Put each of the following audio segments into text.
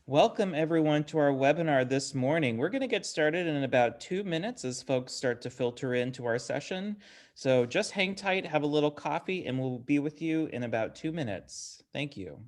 Welcome everyone to our webinar this morning. We're going to get started in about 2 minutes as folks start to filter into our session. So just hang tight, have a little coffee, and we'll be with you in about 2 minutes. Thank you.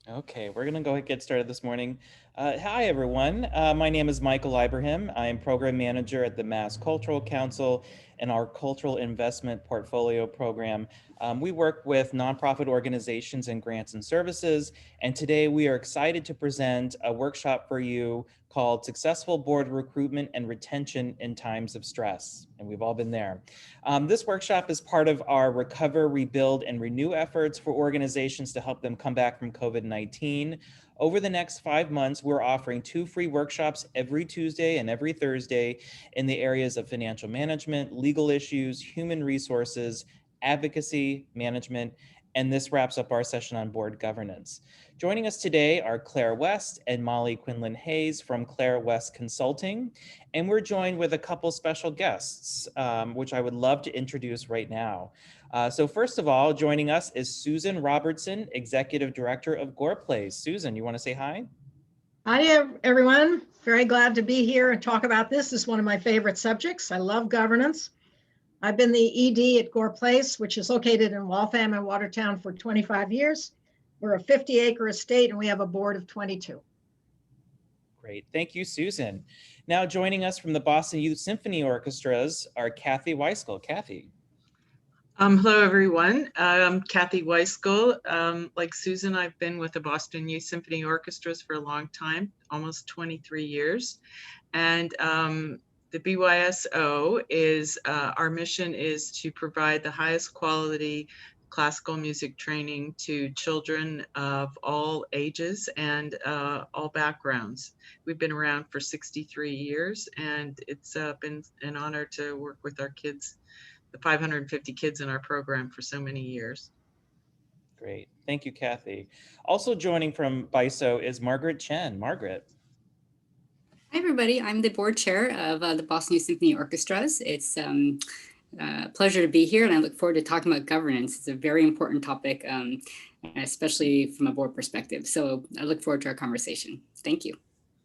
Okay, we're going to go ahead and get started this morning. Hi, everyone. My name is Michael Ibrahim. I am Program Manager at the Mass Cultural Council and our Cultural Investment Portfolio Program. We work with nonprofit organizations and grants and services, and today we are excited to present a workshop for you called Successful Board Recruitment and Retention in Times of Stress, and we've all been there. This workshop is part of our Recover, Rebuild, and Renew efforts for organizations to help them come back from COVID-19. Over the next 5 months, we're offering 2 free workshops every Tuesday and every Thursday in the areas of financial management, legal issues, human resources, advocacy, management, and this wraps up our session on board governance. Joining us today are Claire West and Molly Quinlan Hayes from Claire West Consulting. And we're joined with a couple special guests, which I would love to introduce right now. So first of all, joining us is Susan Robertson, Executive Director of Gore Place. Susan, you want to say hi? Hi, everyone. Very glad to be here and talk about this. This is one of my favorite subjects. I love governance. I've been the ED at Gore Place, which is located in Waltham and Watertown for 25 years. We're a 50-acre estate and we have a board of 22. Great. Thank you, Susan. Now joining us from the Boston Youth Symphony Orchestras are Kathy Weiskell. Kathy. Hello, everyone. I'm Kathy Weiskell. Like Susan, I've been with the Boston Youth Symphony Orchestras for a long time, almost 23 years. And the BYSO is, our mission is to provide the highest quality classical music training to children of all ages and all backgrounds. We've been around for 63 years, and it's been an honor to work with our kids, the 550 kids in our program for so many years. Great. Thank you, Kathy. Also joining from BYSO is Margaret Chen. Margaret. Hi, everybody. I'm the board chair of the Boston Youth Symphony Orchestras. It's a pleasure to be here, and I look forward to talking about governance. It's a very important topic, especially from a board perspective. So I look forward to our conversation. Thank you.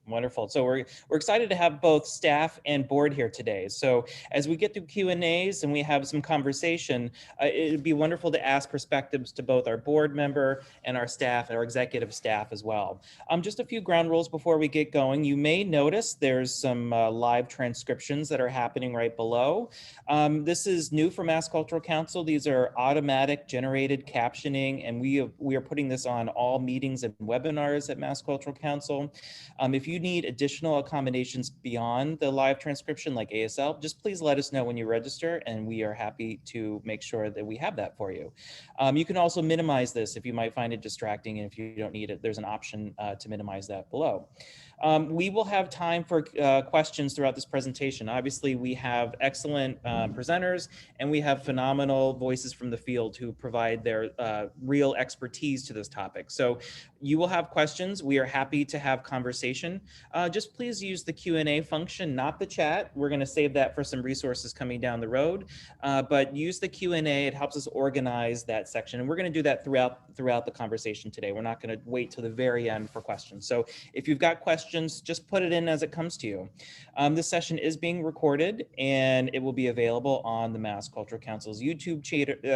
Wonderful. So we're excited to have both staff and board here today. So as we get through Q&As and we have some conversation, it'd be wonderful to ask perspectives to both our board member and our staff, our executive staff as well. Just a few ground rules before we get going. You may notice there's some live transcriptions that are happening right below. This is new for Mass Cultural Council. These are automatic generated captioning, and we are putting this on all meetings and webinars at Mass Cultural Council. If you you need additional accommodations beyond the live transcription like ASL, just please let us know when you register, and we are happy to make sure that we have that for you. You can also minimize this if you might find it distracting, and if you don't need it, there's an option to minimize that below. We will have time for questions throughout this presentation. Obviously, we have excellent presenters, and we have phenomenal voices from the field who provide their real expertise to this topic. So you will have questions. We are happy to have conversation. Just please use the Q&A function, not the chat. We're going to save that for some resources coming down the road, but use the Q&A. It helps us organize that section, and we're going to do that throughout the conversation today. We're not going to wait till the very end for questions. So if you've got questions, just put it in as it comes to you. This session is being recorded, and it will be available on the Mass Cultural Council's YouTube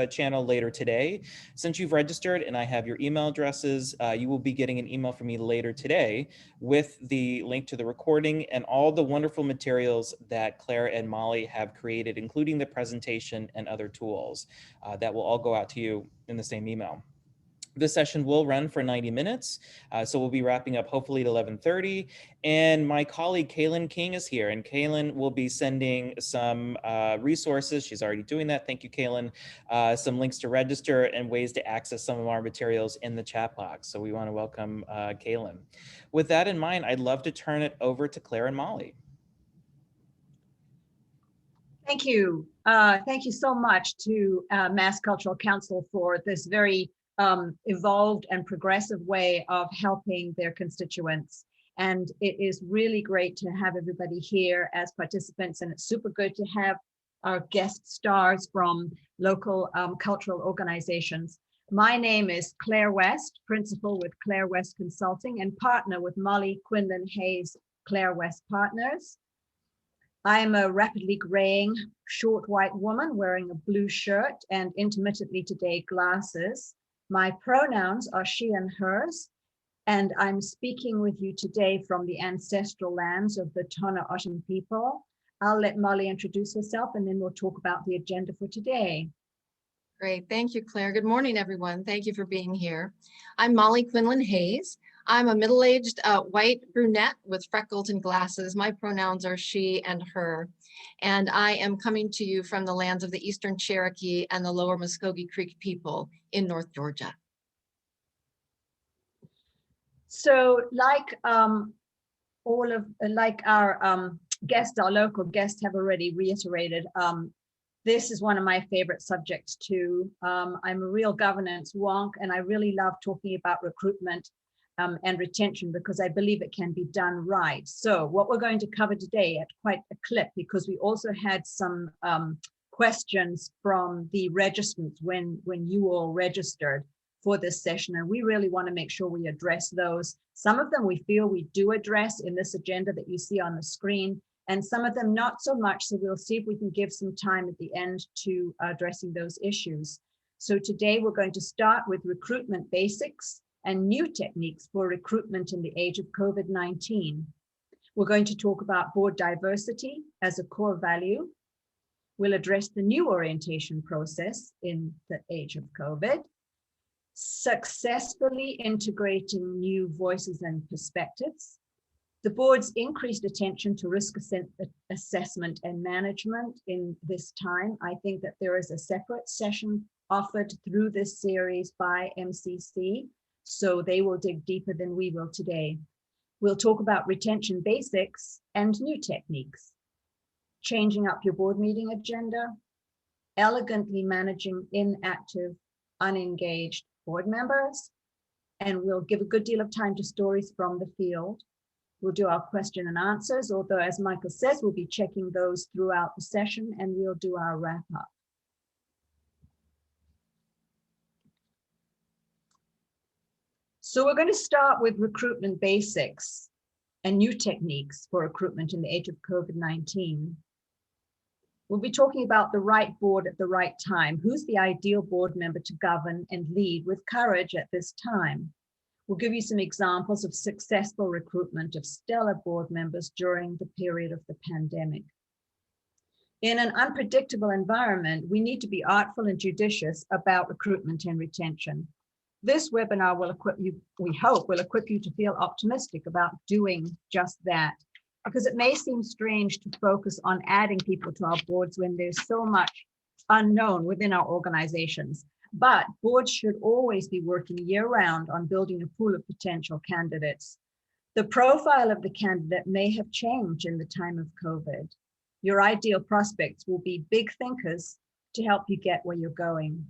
channel later today. Since you've registered and I have your email addresses, you will be getting an email from me later today with the link to the recording and all the wonderful materials that Claire and Molly have created, including the presentation and other tools that will all go out to you in the same email. This session will run for 90 minutes, so we'll be wrapping up hopefully at 11:30. And my colleague Quinlan King is here, and Quinlan will be sending some resources. She's already doing that. Thank you, Quinlan. Some links to register and ways to access some of our materials in the chat box. So we want to welcome Quinlan. With that in mind, I'd love to turn it over to Claire and Molly. Thank you. Thank you so much to Mass Cultural Council for this very evolved and progressive way of helping their constituents. And it is really great to have everybody here as participants, and it's super good to have our guest stars from local cultural organizations. My name is Claire West, principal with Claire West Consulting and partner with Molly Quinlan Hayes, Claire West Partners. I am a rapidly graying, short white woman wearing a blue shirt and intermittently today glasses. My pronouns are she and hers, and I'm speaking with you today from the ancestral lands of the Tohono O'odham people. I'll let Molly introduce herself, and then we'll talk about the agenda for today. Great, thank you, Claire. Good morning, everyone. Thank you for being here. I'm Molly Quinlan Hayes. I'm a middle-aged white brunette with freckles and glasses. My pronouns are she and her. And I am coming to you from the lands of the Eastern Cherokee and the Lower Muskogee Creek people in North Georgia. So like our guests, our local guests have already reiterated, this is one of my favorite subjects too. I'm a real governance wonk, and I really love talking about recruitment and retention because I believe it can be done right. So what we're going to cover today at quite a clip, because we also had some questions from the registrants when you all registered for this session, and we really want to make sure we address those. Some of them we feel we do address in this agenda that you see on the screen, and some of them not so much, so we'll see if we can give some time at the end to addressing those issues. So today we're going to start with recruitment basics and new techniques for recruitment in the age of COVID-19. We're going to talk about board diversity as a core value. We'll address the new orientation process in the age of COVID, successfully integrating new voices and perspectives, the board's increased attention to risk assessment and management in this time. I think that there is a separate session offered through this series by MCC, so they will dig deeper than we will today. We'll talk about retention basics and new techniques, changing up your board meeting agenda, elegantly managing inactive, unengaged board members, and we'll give a good deal of time to stories from the field. We'll do our question and answers, although as Michael says, we'll be checking those throughout the session, and we'll do our wrap up. So we're going to start with recruitment basics and new techniques for recruitment in the age of COVID-19. We'll be talking about the right board at the right time. Who's the ideal board member to govern and lead with courage at this time? We'll give you some examples of successful recruitment of stellar board members during the period of the pandemic. In an unpredictable environment, we need to be artful and judicious about recruitment and retention. This webinar will equip you, we hope, will equip you to feel optimistic about doing just that. Because it may seem strange to focus on adding people to our boards when there's so much unknown within our organizations. But boards should always be working year-round on building a pool of potential candidates. The profile of the candidate may have changed in the time of COVID. Your ideal prospects will be big thinkers to help you get where you're going.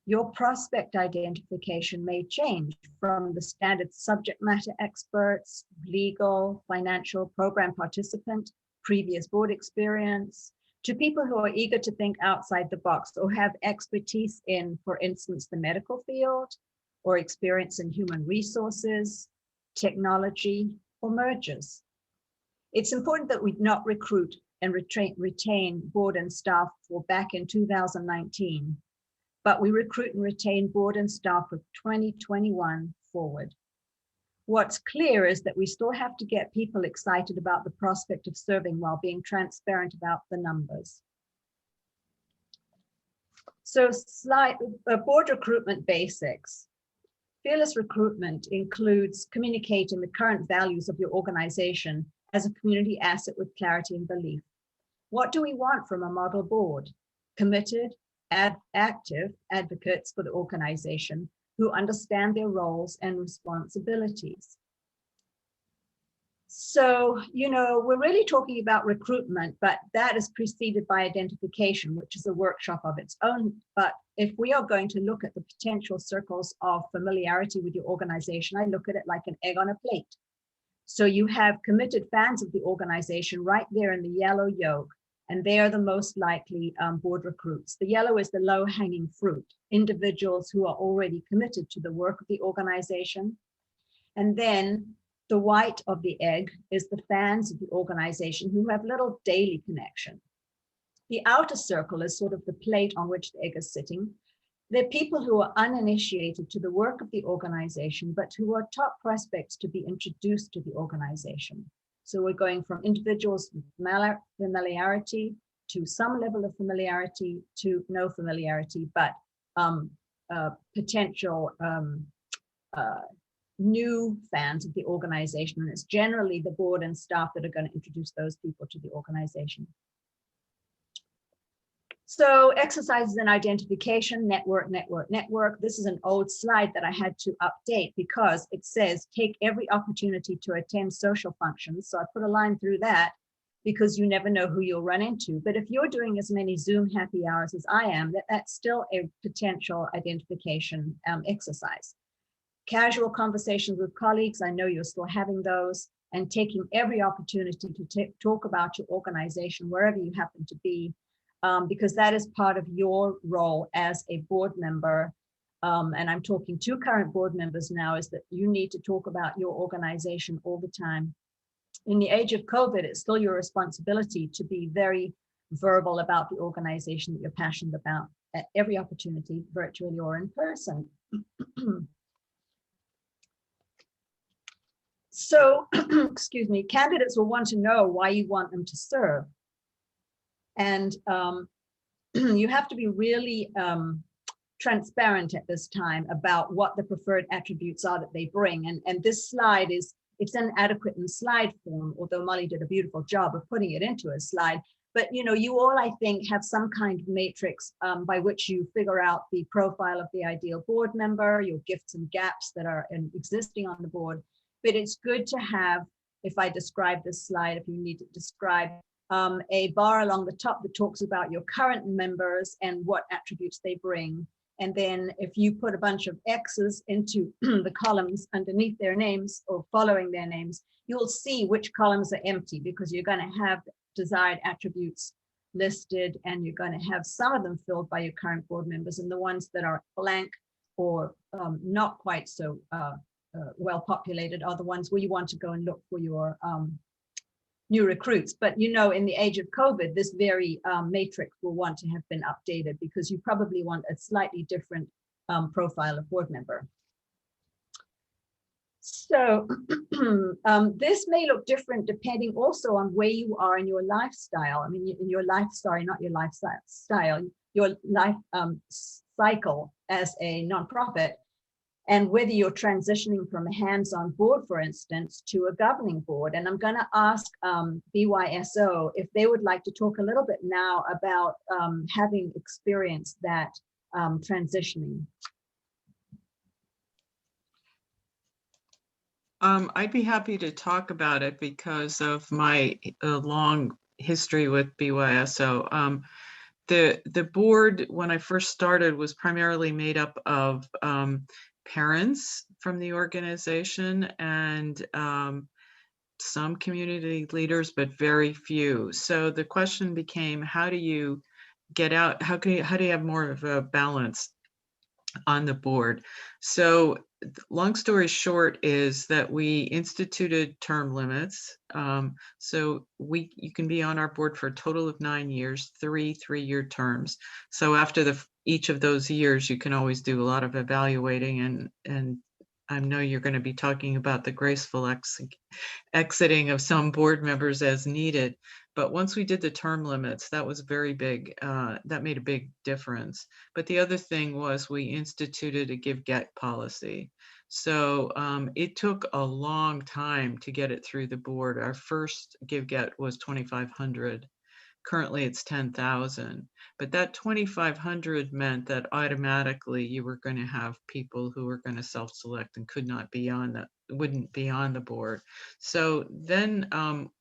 Your prospect identification may change from the standard subject matter experts, legal, financial, program participant, previous board experience, to people who are eager to think outside the box or have expertise in, for instance, the medical field, or experience in human resources, technology, or mergers. It's important that we not recruit and retain board and staff for back in 2019, but we recruit and retain board and staff for 2021 forward. What's clear is that we still have to get people excited about the prospect of serving while being transparent about the numbers. So board recruitment basics. Fearless recruitment includes communicating the current values of your organization as a community asset with clarity and belief. What do we want from a model board? Committed, active advocates for the organization who understand their roles and responsibilities. So, we're really talking about recruitment, but that is preceded by identification, which is a workshop of its own. But if we are going to look at the potential circles of familiarity with your organization, I look at it like an egg on a plate. So you have committed fans of the organization right there in the yellow yolk, and they are the most likely board recruits. The yellow is the low-hanging fruit, individuals who are already committed to the work of the organization. And then the white of the egg is the fans of the organization who have little daily connection. The outer circle is sort of the plate on which the egg is sitting. They're people who are uninitiated to the work of the organization, but who are top prospects to be introduced to the organization. So we're going from individuals with familiarity to some level of familiarity to no familiarity, but potential new fans of the organization. And it's generally the board and staff that are going to introduce those people to the organization. So exercises in identification, network. This is an old slide that I had to update because it says take every opportunity to attend social functions. So I put a line through that because you never know who you'll run into. But if you're doing as many Zoom happy hours as I am, that's still a potential identification exercise. Casual conversations with colleagues, I know you're still having those, and taking every opportunity to talk about your organization wherever you happen to be, because that is part of your role as a board member. And I'm talking to current board members now, is that you need to talk about your organization all the time. In the age of COVID, it's still your responsibility to be very verbal about the organization that you're passionate about at every opportunity, virtually or in person. So, excuse me, candidates will want to know why you want them to serve. And you have to be really transparent at this time about what the preferred attributes are that they bring. And this slide it's inadequate in slide form, although Molly did a beautiful job of putting it into a slide. But you all, I think, have some kind of matrix by which you figure out the profile of the ideal board member, your gifts and gaps that are existing on the board. But it's good to have, if I describe this slide, if you need to describe a bar along the top that talks about your current members and what attributes they bring. And then if you put a bunch of X's into the columns underneath their names or following their names, you'll see which columns are empty because you're going to have desired attributes listed and you're going to have some of them filled by your current board members, and the ones that are blank or not quite so well populated are the ones where you want to go and look for your new recruits. But in the age of COVID, this very matrix will want to have been updated because you probably want a slightly different profile of board member. So this may look different depending also on where you are in your lifestyle. I mean, in your life, sorry, not your lifestyle, your life cycle as a nonprofit. and whether you're transitioning from a hands-on board, for instance, to a governing board. And I'm going to ask BYSO if they would like to talk a little bit now about having experienced that transitioning. I'd be happy to talk about it because of my long history with BYSO. The board, when I first started, was primarily made up of parents from the organization and some community leaders, but very few. So the question became, how do you get out? How do you have more of a balance on the board? So long story short is that we instituted term limits. So you can be on our board for a total of 9 years, 3-3-year terms. So after each of those years, you can always do a lot of evaluating, and I know you're going to be talking about the graceful exiting of some board members as needed. But once we did the term limits, that was very big. That made a big difference. But the other thing was we instituted a give-get policy. So it took a long time to get it through the board. Our first give-get was 2,500. Currently it's 10,000, but that 2,500 meant that automatically you were going to have people who were going to self-select and wouldn't be on the board. So then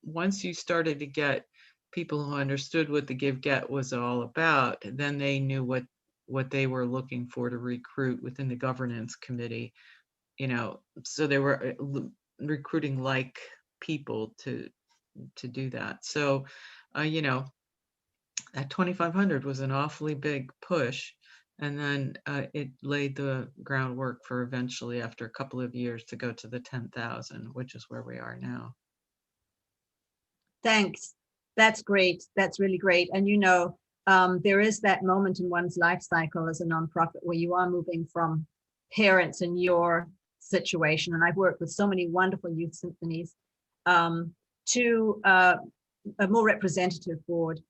once you started to get people who understood what the give-get was all about, then they knew what they were looking for to recruit within the governance committee, so they were recruiting like people to do that. So that 2,500 was an awfully big push, and then it laid the groundwork for eventually, after a couple of years, to go to the 10,000, which is where we are now. Thanks. That's great. That's really great. And there is that moment in one's life cycle as a nonprofit where you are moving from parents in your situation, and I've worked with so many wonderful youth symphonies, to a more representative board.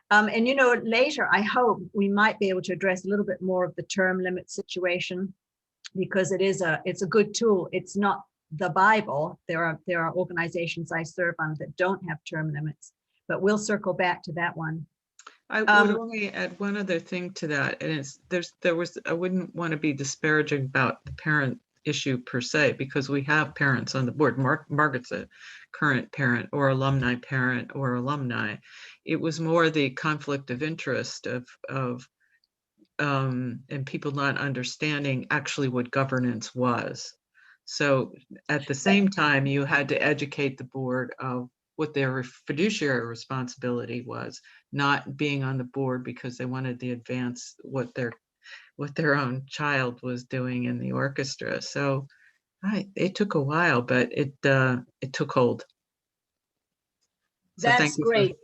And later, I hope we might be able to address a little bit more of the term limit situation, because it's a good tool. It's not the Bible. There are organizations I serve on that don't have term limits, but we'll circle back to that one. I would only add one other thing to that, and I wouldn't want to be disparaging about the parent issue per se, because we have parents on the board. Margaret's a current parent or alumni parent or alumni. It was more the conflict of interest of and people not understanding actually what governance was. So at the same time, you had to educate the board of what their fiduciary responsibility was, not being on the board because they wanted to advance what their own child was doing in the orchestra. So it took a while, but it took hold. So that's great.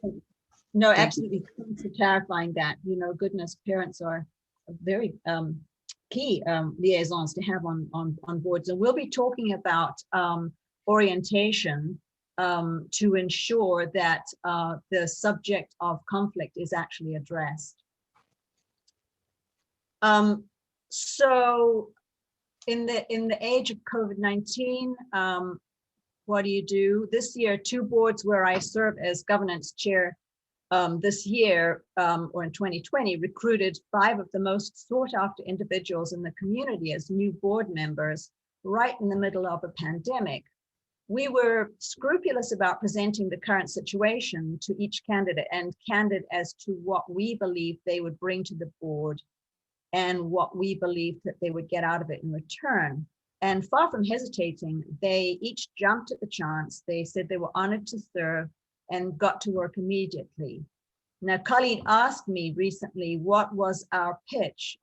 No, absolutely. You. Thanks for clarifying that. Goodness, parents are very key liaisons to have on boards. And we'll be talking about orientation to ensure that the subject of conflict is actually addressed. So in the age of COVID-19, what do you do? This year, 2 boards where I serve as governance chair this year, or in 2020, recruited 5 of the most sought after individuals in the community as new board members right in the middle of a pandemic. We were scrupulous about presenting the current situation to each candidate, and candid as to what we believed they would bring to the board and what we believed that they would get out of it in return. And far from hesitating, they each jumped at the chance. They said they were honored to serve and got to work immediately. Now, Khalid asked me recently what was our pitch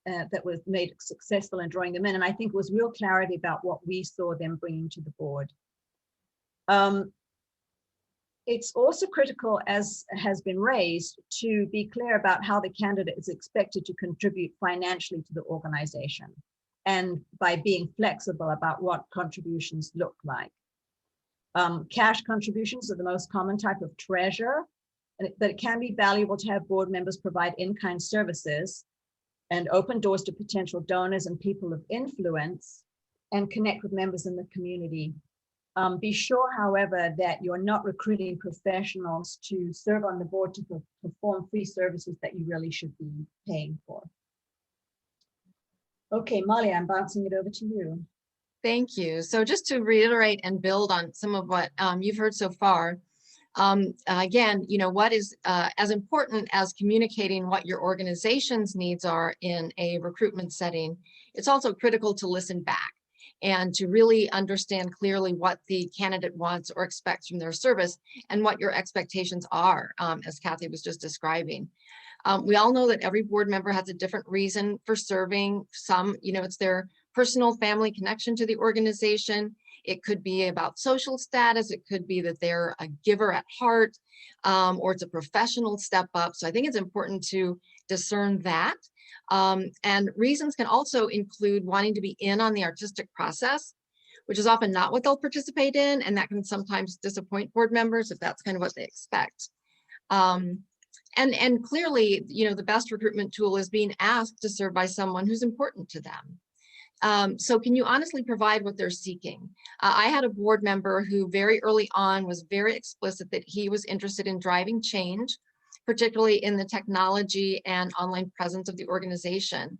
that was made successful in drawing them in, and I think it was real clarity about what we saw them bringing to the board. It's also critical, as has been raised, to be clear about how the candidate is expected to contribute financially to the organization, and by being flexible about what contributions look like. Cash contributions are the most common type of treasure, but it can be valuable to have board members provide in-kind services. and open doors to potential donors and people of influence, and connect with members in the community. Be sure, however, that you're not recruiting professionals to serve on the board to perform free services that you really should be paying for. Okay, Molly, I'm bouncing it over to you. Thank you. So just to reiterate and build on some of what you've heard so far, again, what is as important as communicating what your organization's needs are in a recruitment setting, it's also critical to listen back and to really understand clearly what the candidate wants or expects from their service and what your expectations are, as Kathy was just describing. We all know that every board member has a different reason for serving. Some, it's their personal family connection to the organization. It could be about social status. It could be that they're a giver at heart, or it's a professional step up. So I think it's important to discern that. And reasons can also include wanting to be in on the artistic process, which is often not what they'll participate in. And that can sometimes disappoint board members if that's kind of what they expect. And clearly, the best recruitment tool is being asked to serve by someone who's important to them. So can you honestly provide what they're seeking? I had a board member who very early on was very explicit that he was interested in driving change, particularly in the technology and online presence of the organization,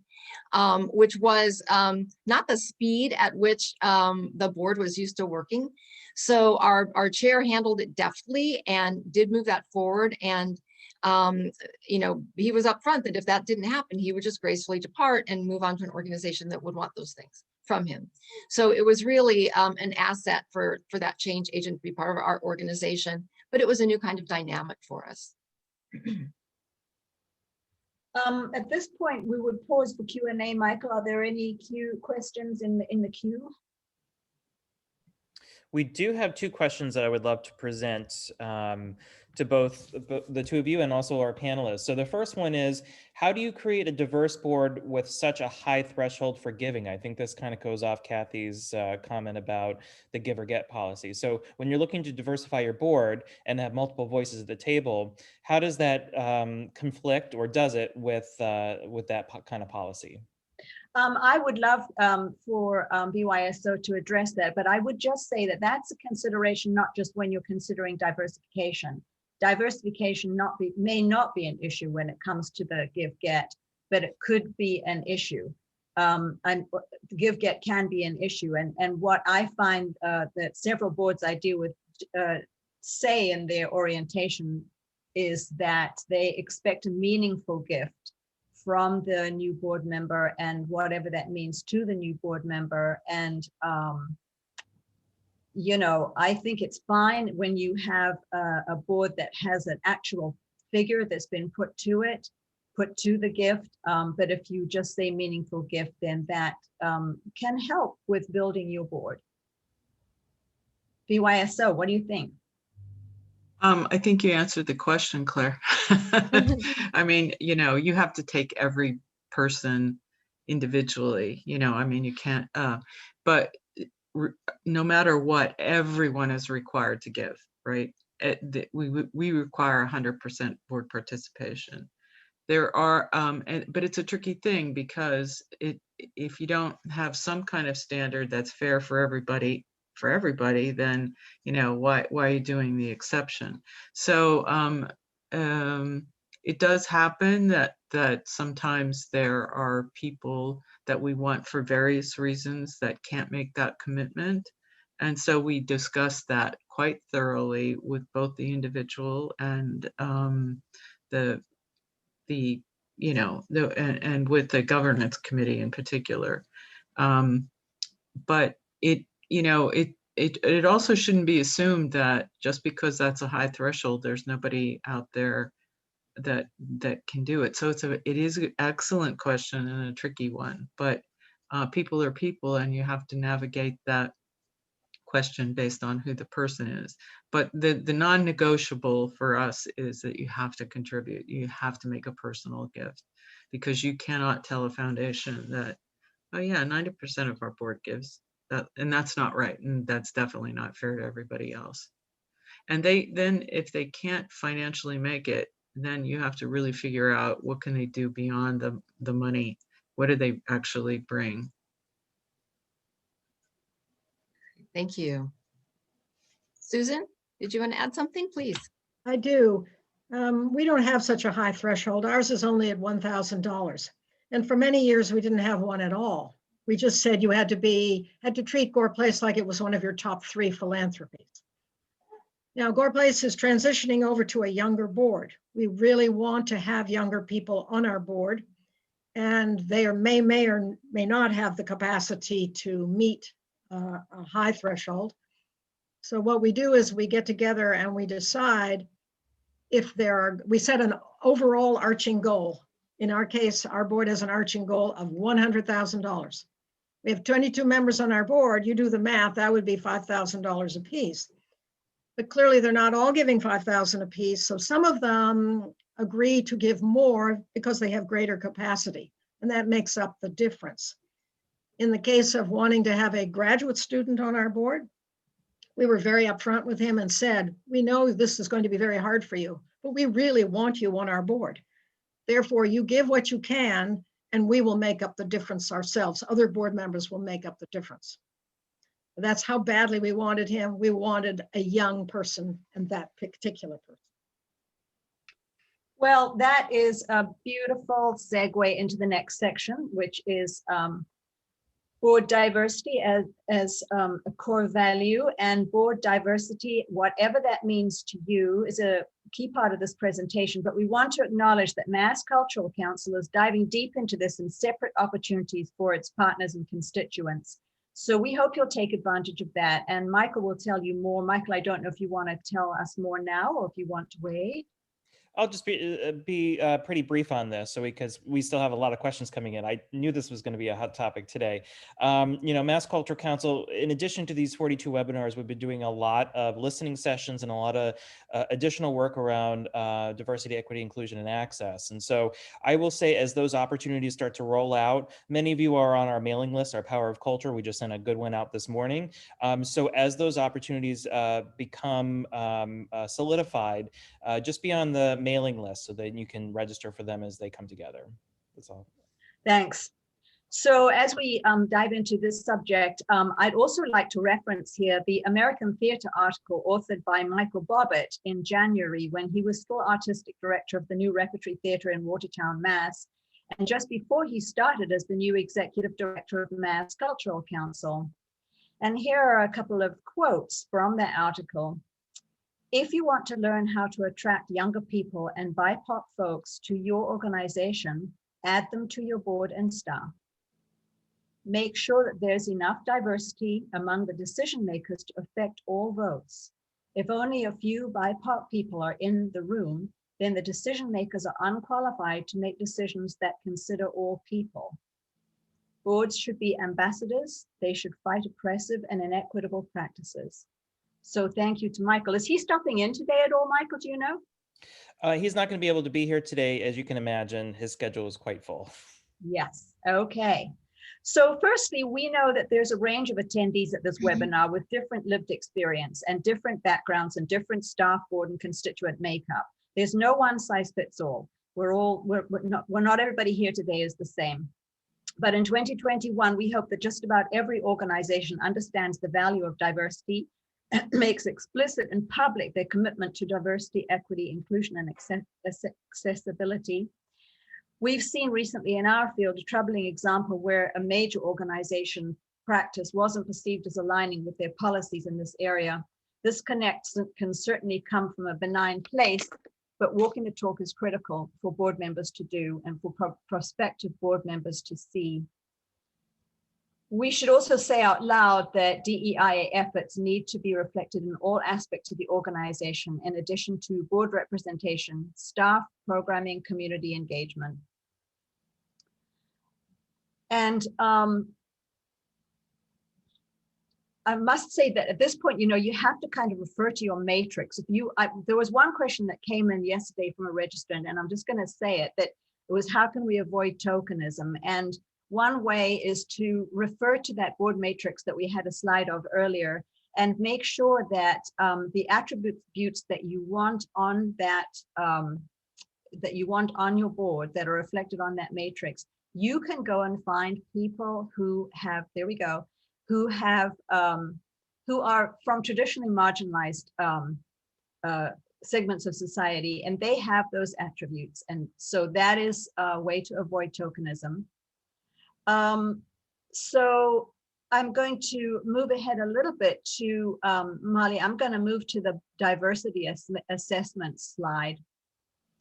which was not the speed at which the board was used to working. So our chair handled it deftly and did move that forward. And he was upfront that if that didn't happen, he would just gracefully depart and move on to an organization that would want those things from him. So it was really an asset for that change agent to be part of our organization, but it was a new kind of dynamic for us. At this point, we would pause for Q&A. Michael, are there any questions in the queue? We do have two questions that I would love to present to both the two of you and also our panelists. So the first one is, how do you create a diverse board with such a high threshold for giving? I think this kind of goes off Kathy's comment about the give or get policy. So when you're looking to diversify your board and have multiple voices at the table, how does that conflict, or does it, with that kind of policy? I would love for BYSO to address that, but I would just say that that's a consideration, not just when you're considering diversification. Diversification may not be an issue when it comes to the give-get, but it could be an issue. And give-get can be an issue. And what I find that several boards I deal with say in their orientation is that they expect a meaningful gift from the new board member, and whatever that means to the new board member. And I think it's fine when you have a board that has an actual figure that's been put to the gift. But if you just say meaningful gift, then that can help with building your board. BYSO, what do you think? I think you answered the question, Claire. I mean, you have to take every person individually, you can't, but no matter what, everyone is required to give, right? We require 100% board participation. There are, but it's a tricky thing, because if you don't have some kind of standard that's fair for everybody, then why are you doing the exception? So it does happen that sometimes there are people that we want for various reasons that can't make that commitment, and so we discuss that quite thoroughly with both the individual and and with the governance committee in particular. But it also shouldn't be assumed that just because that's a high threshold, there's nobody out there that can do it. So it is an excellent question and a tricky one, but people are people, and you have to navigate that question based on who the person is. But the non-negotiable for us is that you have to contribute. You have to make a personal gift, because you cannot tell a foundation that, oh yeah, 90% of our board gives. And that's not right, and that's definitely not fair to everybody else. And then if they can't financially make it, then you have to really figure out what can they do beyond the money. What do they actually bring? Thank you. Susan, did you want to add something, please? I do. We don't have such a high threshold. Ours is only at $1,000. And for many years, we didn't have one at all. We just said you had to treat Gore Place like it was one of your top 3 philanthropies. Now, Gore Place is transitioning over to a younger board. We really want to have younger people on our board, and they may or may not have the capacity to meet a high threshold. So what we do is we get together and we decide if we set an overall arching goal. In our case, our board has an arching goal of $100,000. We have 22 members on our board. You do the math, that would be $5,000 apiece. But clearly they're not all giving $5,000 apiece. So some of them agree to give more because they have greater capacity, and that makes up the difference. In the case of wanting to have a graduate student on our board, we were very upfront with him and said, we know this is going to be very hard for you, but we really want you on our board. Therefore, you give what you can, and we will make up the difference ourselves. Other board members will make up the difference. That's how badly we wanted him. We wanted a young person, and that particular person. Well, that is a beautiful segue into the next section, which is board diversity as a core value. And board diversity, whatever that means to you, is a key part of this presentation. But we want to acknowledge that Mass Cultural Council is diving deep into this in separate opportunities for its partners and constituents. So we hope you'll take advantage of that. And Michael will tell you more. Michael, I don't know if you want to tell us more now or if you want to wait. I'll just be pretty brief on this, because we still have a lot of questions coming in. I knew this was going to be a hot topic today. Mass Culture Council, in addition to these 42 webinars, we've been doing a lot of listening sessions and a lot of additional work around diversity, equity, inclusion, and access. And so I will say, as those opportunities start to roll out, many of you are on our mailing list, our Power of Culture. We just sent a good one out this morning. So as those opportunities become solidified, just be on the mailing list so that you can register for them as they come together. That's all. Thanks. So as we dive into this subject, I'd also like to reference here the American Theatre article authored by Michael Bobbitt in January, when he was still artistic director of the new Repertory Theatre in Watertown, Mass. And just before he started as the new executive director of Mass Cultural Council. And here are a couple of quotes from that article. If you want to learn how to attract younger people and BIPOC folks to your organization, add them to your board and staff. Make sure that there's enough diversity among the decision makers to affect all votes. If only a few BIPOC people are in the room, then the decision makers are unqualified to make decisions that consider all people. Boards should be ambassadors. They should fight oppressive and inequitable practices. So thank you to Michael. Is he stopping in today at all, Michael? Do you know? He's not going to be able to be here today. As you can imagine, his schedule is quite full. Yes. Okay. So firstly, we know that there's a range of attendees at this webinar with different lived experience and different backgrounds and different staff, board, and constituent makeup. There's no one size fits all. We're not everybody here today is the same. But in 2021, we hope that just about every organization understands the value of diversity, makes explicit and public their commitment to diversity, equity, inclusion, and accessibility. We've seen recently in our field a troubling example where a major organization practice wasn't perceived as aligning with their policies in this area. This can certainly come from a benign place, but walking the talk is critical for board members to do and for prospective board members to see. We should also say out loud that DEIA efforts need to be reflected in all aspects of the organization, in addition to board representation, staff, programming, community engagement. And I must say that at this point, you have to kind of refer to your matrix. There was one question that came in yesterday from a registrant, and I'm just going to say it, that it was, how can we avoid tokenism? And one way is to refer to that board matrix that we had a slide of earlier and make sure that the attributes that you want on that that you want on your board that are reflected on that matrix, you can go and find people who have, there we go, who have, who are from traditionally marginalized segments of society, and they have those attributes. And so that is a way to avoid tokenism. So I'm going to move ahead a little bit to, Molly, I'm going to move to the diversity assessment slide.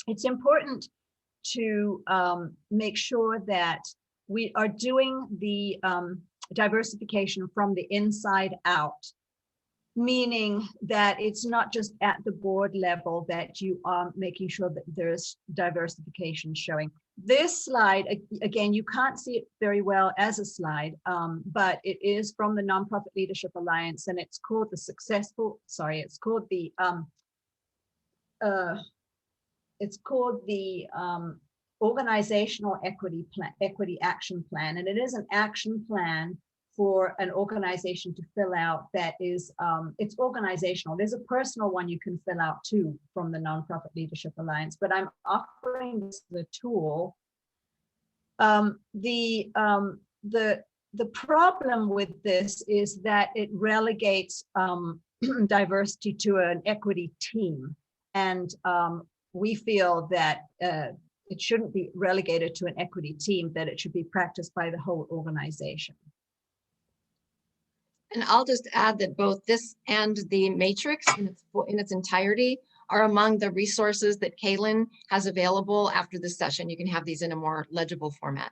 It's important to make sure that we are doing the diversification from the inside out, meaning that it's not just at the board level that you are making sure that there's diversification showing. This slide, again, you can't see it very well as a slide, but it is from the Nonprofit Leadership Alliance, and it's called the Organizational Equity Action Plan, and it is an action plan for an organization to fill out that is, it's organizational. There's a personal one you can fill out too from the Nonprofit Leadership Alliance, but I'm offering this as a tool. The problem with this is that it relegates diversity to an equity team. And we feel that it shouldn't be relegated to an equity team, that it should be practiced by the whole organization. And I'll just add that both this and the matrix in its entirety are among the resources that Quinlan has available after this session. You can have these in a more legible format.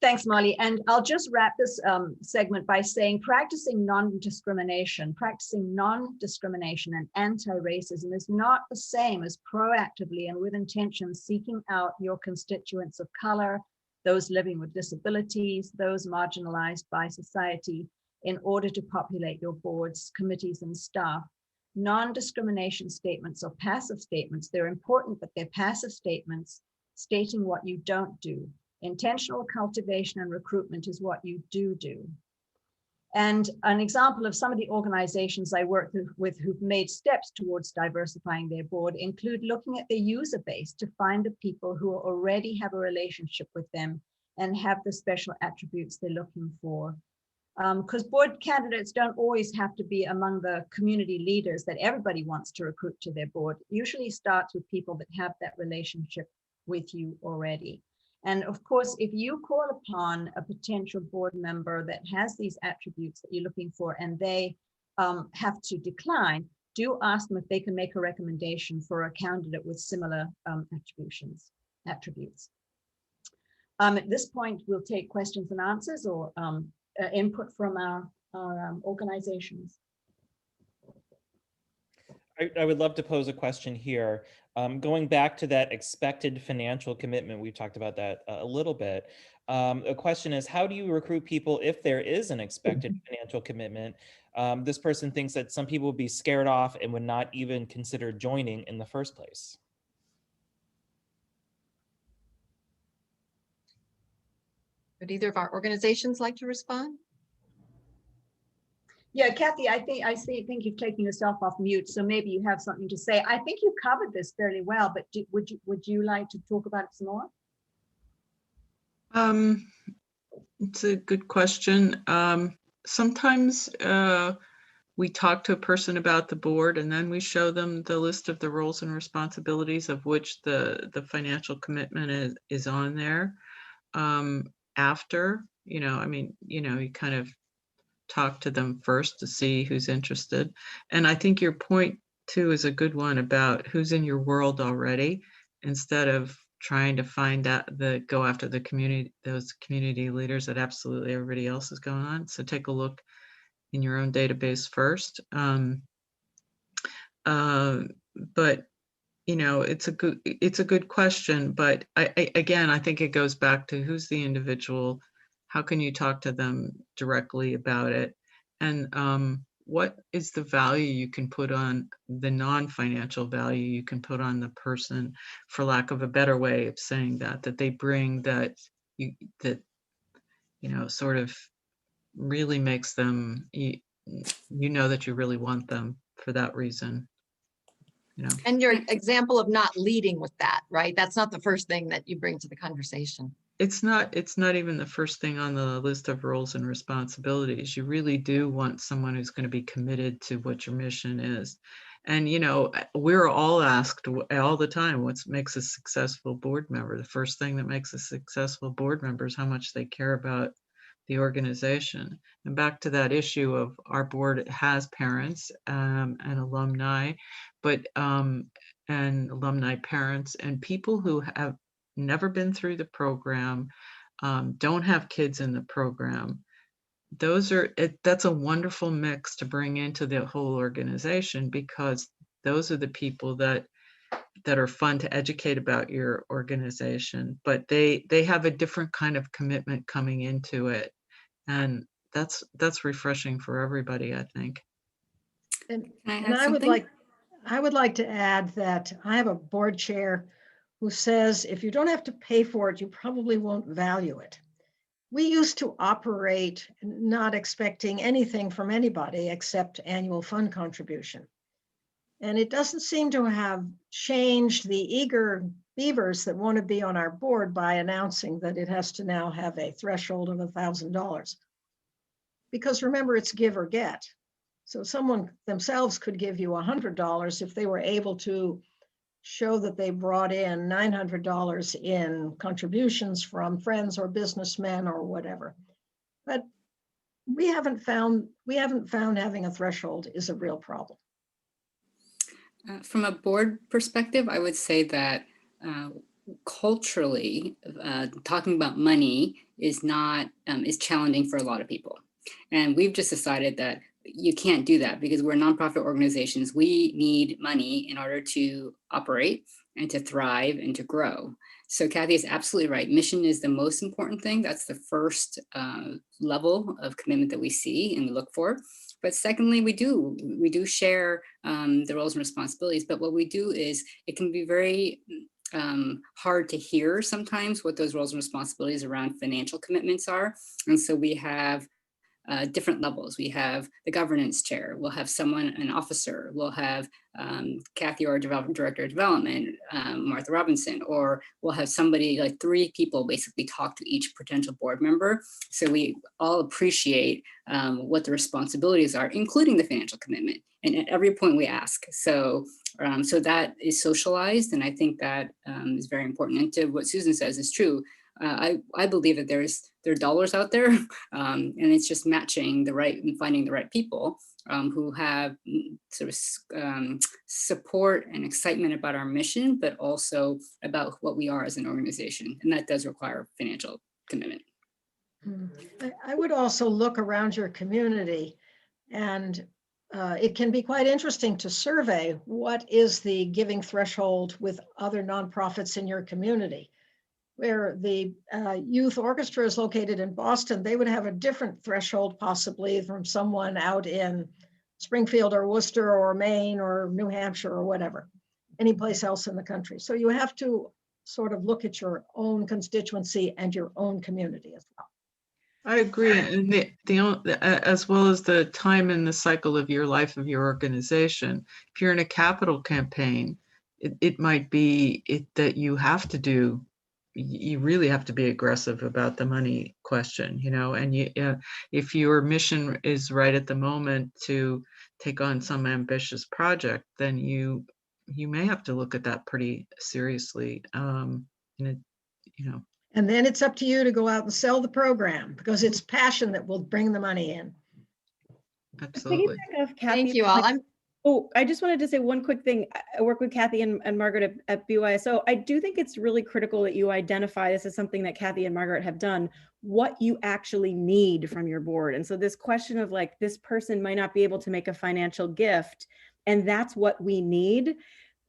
Thanks, Molly. And I'll just wrap this segment by saying practicing non-discrimination and anti-racism is not the same as proactively and with intention seeking out your constituents of color, those living with disabilities, those marginalized by society, in order to populate your boards, committees, and staff. Non-discrimination statements are passive statements. They're important, but they're passive statements stating what you don't do. Intentional cultivation and recruitment is what you do. And an example of some of the organizations I work with who've made steps towards diversifying their board include looking at their user base to find the people who already have a relationship with them and have the special attributes they're looking for. Because board candidates don't always have to be among the community leaders that everybody wants to recruit to their board. It usually starts with people that have that relationship with you already. And of course, if you call upon a potential board member that has these attributes that you're looking for and they have to decline, do ask them if they can make a recommendation for a candidate with similar attributes. At this point, we'll take questions and answers or input from our organizations. I would love to pose a question here. Going back to that expected financial commitment, we've talked about that a little bit. A question is, how do you recruit people if there is an expected financial commitment? This person thinks that some people would be scared off and would not even consider joining in the first place. Would either of our organizations like to respond? Yeah, Kathy, I think you've taken yourself off mute, so maybe you have something to say. I think you covered this fairly well, but would you like to talk about it some more? It's a good question. Sometimes we talk to a person about the board and then we show them the list of the roles and responsibilities of which the financial commitment is on there. After, you kind of talk to them first to see who's interested. And I think your point too is a good one about who's in your world already, instead of trying to find out go after the community, those community leaders that absolutely everybody else is going on. So take a look in your own database first. But it's a good question, but again, I think it goes back to who's the individual. How can you talk to them directly about it? And what is the value you can put on the non-financial value you can put on the person, for lack of a better way of saying that they bring that sort of really makes them, that you really want them for that reason. you know. And your example of not leading with that, right? That's not the first thing that you bring to the conversation. It's not even the first thing on the list of roles and responsibilities. You really do want someone who's going to be committed to what your mission is. And, you know, we're all asked all the time, what makes a successful board member? The first thing that makes a successful board member is how much they care about the organization. And back to that issue of our board has parents and alumni, but and alumni parents and people who have never been through the program, don't have kids in the program. That's a wonderful mix to bring into the whole organization, because those are the people that are fun to educate about your organization, but they have a different kind of commitment coming into it. And that's refreshing for everybody, I think. And Can I and add I would something? like to add that I have a board chair who says, if you don't have to pay for it, you probably won't value it. We used to operate not expecting anything from anybody except annual fund contribution. And it doesn't seem to have changed the eager beavers that want to be on our board by announcing that it has to now have a threshold of $1,000. Because remember, it's give or get. So someone themselves could give you $100 if they were able to show that they brought in $900 in contributions from friends or businessmen or whatever. But we haven't found having a threshold is a real problem. From a board perspective, I would say that culturally, talking about money is not is challenging for a lot of people, and we've just decided that you can't do that because we're nonprofit organizations. We need money in order to operate and to thrive and to grow. So Kathy is absolutely right. Mission is the most important thing. That's the first level of commitment that we see and we look for. But secondly, we do share the roles and responsibilities. But what we do is it can be very hard to hear sometimes what those roles and responsibilities around financial commitments are. And so we have different levels. We have the governance chair, we'll have someone, an officer, we'll have Kathy, our director of development, Martha Robinson, or we'll have somebody, like 3 people basically talk to each potential board member. So we all appreciate what the responsibilities are, including the financial commitment. And at every point we ask. So that is socialized. And I think that is very important. And to what Susan says is true. I believe that there are dollars out there, and it's just matching the right and finding the right people who have sort of support and excitement about our mission, but also about what we are as an organization. And that does require financial commitment. I would also look around your community, and it can be quite interesting to survey what is the giving threshold with other nonprofits in your community. Where the youth orchestra is located in Boston, they would have a different threshold possibly from someone out in Springfield or Worcester or Maine or New Hampshire or whatever, any place else in the country. So you have to sort of look at your own constituency and your own community as well. I agree, and as well as the time in the cycle of your life of your organization. If you're in a capital campaign, it might be that you have to do. You really have to be aggressive about the money question, you know, and if your mission is right at the moment to take on some ambitious project, then you may have to look at that pretty seriously. And then it's up to you to go out and sell the program, because it's passion that will bring the money in. Absolutely. Thank you all. I just wanted to say one quick thing. I work with Kathy and Margaret at BYSO. I do think it's really critical that you identify, this is something that Kathy and Margaret have done, what you actually need from your board. And so this question of like, this person might not be able to make a financial gift, and that's what we need,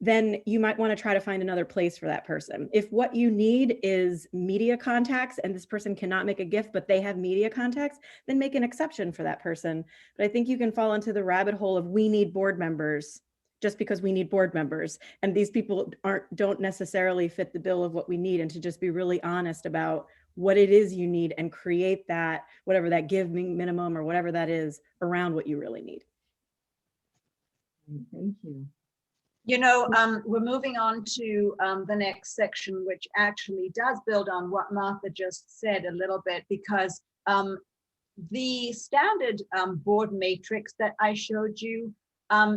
then you might want to try to find another place for that person. If what you need is media contacts and this person cannot make a gift, but they have media contacts, then make an exception for that person. But I think you can fall into the rabbit hole of we need board members just because we need board members. And these people don't necessarily fit the bill of what we need, and to just be really honest about what it is you need and create that, whatever that giving minimum or whatever that is, around what you really need. Thank you. You know, we're moving on to the next section, which actually does build on what Martha just said a little bit, because the standard board matrix that I showed you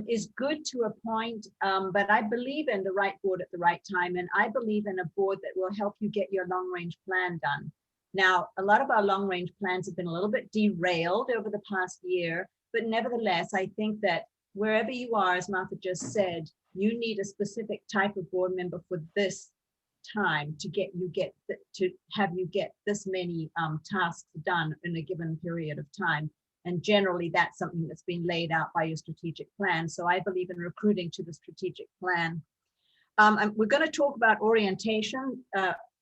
is good to a point, but I believe in the right board at the right time. And I believe in a board that will help you get your long range plan done. Now, a lot of our long range plans have been a little bit derailed over the past year, but nevertheless, I think that wherever you are, as Martha just said, you need a specific type of board member for this time to have you get this many tasks done in a given period of time. And generally that's something that's been laid out by your strategic plan. So I believe in recruiting to the strategic plan. We're going to talk about orientation.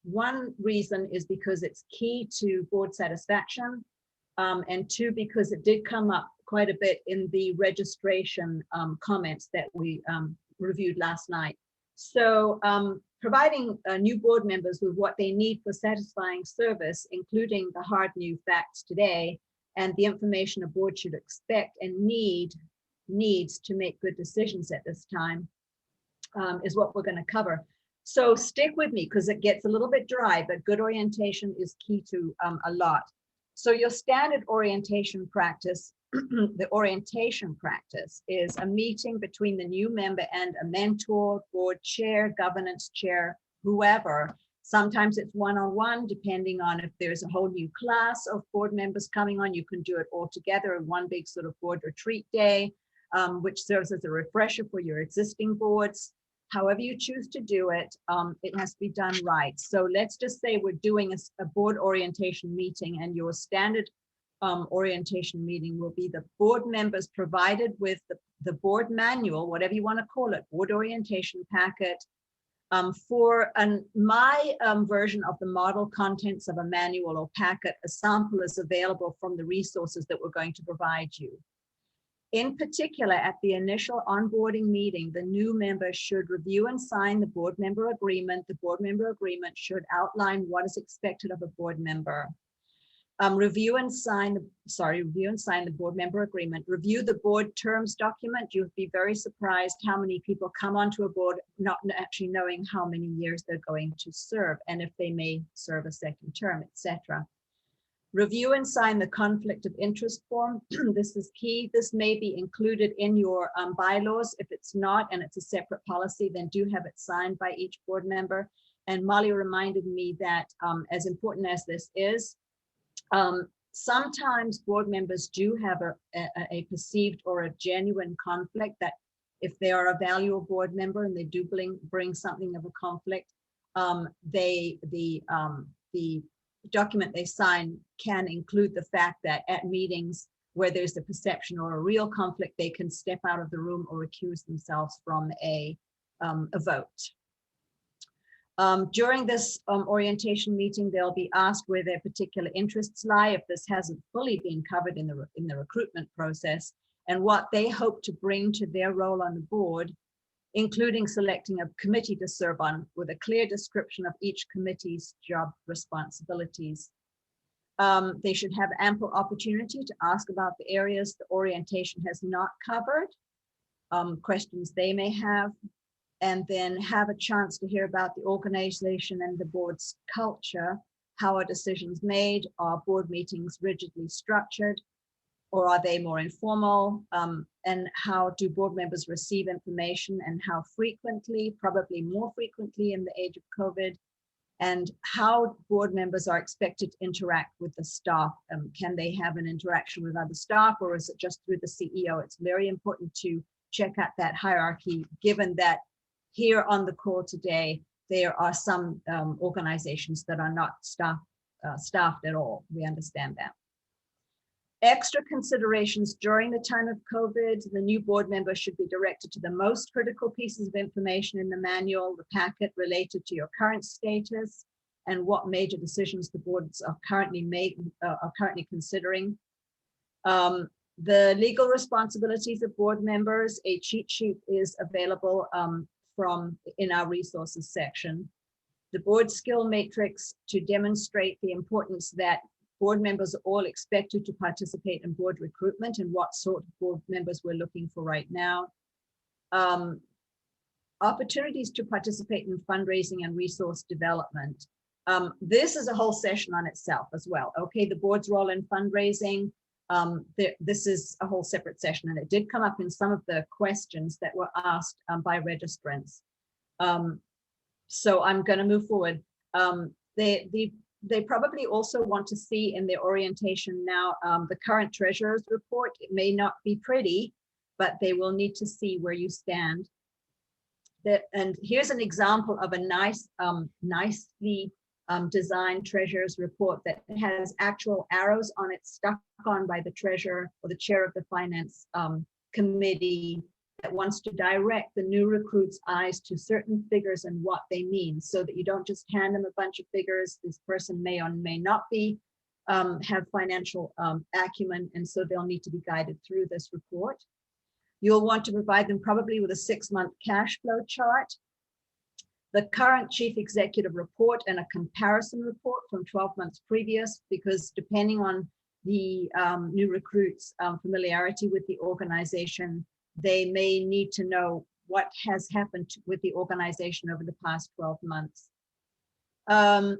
One reason is because it's key to board satisfaction, and two, because it did come up quite a bit in the registration comments that we reviewed last night. So providing new board members with what they need for satisfying service, including the hard new facts today and the information a board should expect and needs to make good decisions at this time, is what we're going to cover. So stick with me because it gets a little bit dry, but good orientation is key to a lot. So your standard orientation practice, the orientation practice is a meeting between the new member and a mentor, board chair, governance chair, whoever. Sometimes it's one-on-one, depending on if there's a whole new class of board members coming on. You can do it all together in one big sort of board retreat day, which serves as a refresher for your existing boards. However you choose to do it, it has to be done right. So let's just say we're doing a board orientation meeting, and your standard orientation meeting will be the board members provided with the board manual, whatever you want to call it, board orientation packet. For my version of the model contents of a manual or packet, a sample is available from the resources that we're going to provide you. In particular, at the initial onboarding meeting, the new member should review and sign the board member agreement. The board member agreement should outline what is expected of a board member. Review and sign the board member agreement. Review the board terms document. You'd be very surprised how many people come onto a board not actually knowing how many years they're going to serve and if they may serve a second term, etc. Review and sign the conflict of interest form. This is key. This may be included in your bylaws. If it's not, and it's a separate policy, then do have it signed by each board member. And Molly reminded me that as important as this is, sometimes board members do have a perceived or a genuine conflict that if they are a valuable board member and they do bring something of a conflict, the document they sign can include the fact that at meetings where there's a perception or a real conflict, they can step out of the room or recuse themselves from a vote. During this orientation meeting, they'll be asked where their particular interests lie, if this hasn't fully been covered in the recruitment process, and what they hope to bring to their role on the board, including selecting a committee to serve on with a clear description of each committee's job responsibilities. They should have ample opportunity to ask about the areas the orientation has not covered, questions they may have, and then have a chance to hear about the organization and the board's culture. How are decisions made? Are board meetings rigidly structured, or are they more informal? And how do board members receive information, and how frequently? Probably more frequently in the age of COVID. And how board members are expected to interact with the staff. Can they have an interaction with other staff, or is it just through the CEO? It's very important to check out that hierarchy, given that here on the call today, there are some organizations that are not staffed at all. We understand that. Extra considerations during the time of COVID, the new board member should be directed to the most critical pieces of information in the manual, the packet related to your current status and what major decisions the boards are currently considering. The legal responsibilities of board members, a cheat sheet is available in our resources section. The board skill matrix to demonstrate the importance that board members are all expected to participate in board recruitment and what sort of board members we're looking for right now. opportunities to participate in fundraising and resource development. This is a whole session on itself as well. Okay, the board's role in fundraising. This is a whole separate session, and it did come up in some of the questions that were asked by registrants. So I'm going to move forward. They probably also want to see in their orientation now the current treasurer's report. It may not be pretty, but they will need to see where you stand. And here's an example of a nice, nicely designed treasurer's report that has actual arrows on it stuck on by the treasurer or the chair of the finance committee that wants to direct the new recruits' eyes to certain figures and what they mean, so that you don't just hand them a bunch of figures. This person may or may not be have financial acumen, and so they'll need to be guided through this report. You'll want to provide them probably with a 6-month cash flow chart, the current chief executive report, and a comparison report from 12 months previous, because depending on the new recruits' familiarity with the organization, they may need to know what has happened with the organization over the past 12 months. And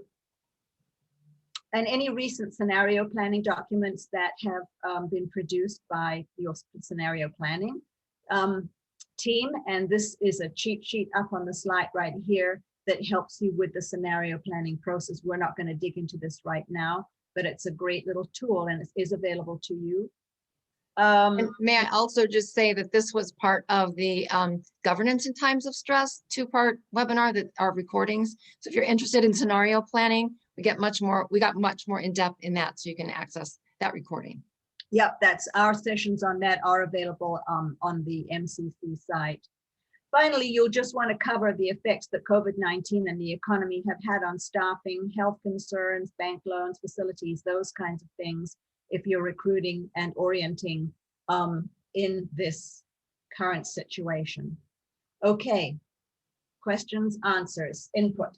any recent scenario planning documents that have been produced by your scenario planning team. And this is a cheat sheet up on the slide right here that helps you with the scenario planning process. We're not going to dig into this right now, but it's a great little tool, and it is available to you. And may I also just say that this was part of the Governance in Times of Stress 2-part webinar that are recordings. So if you're interested in scenario planning, we got much more in depth in that, so you can access that recording. Yep, that's our sessions on that are available on the MCC site. Finally, you'll just want to cover the effects that COVID-19 and the economy have had on staffing, health concerns, bank loans, facilities, those kinds of things, if you're recruiting and orienting in this current situation. Okay, questions, answers, input.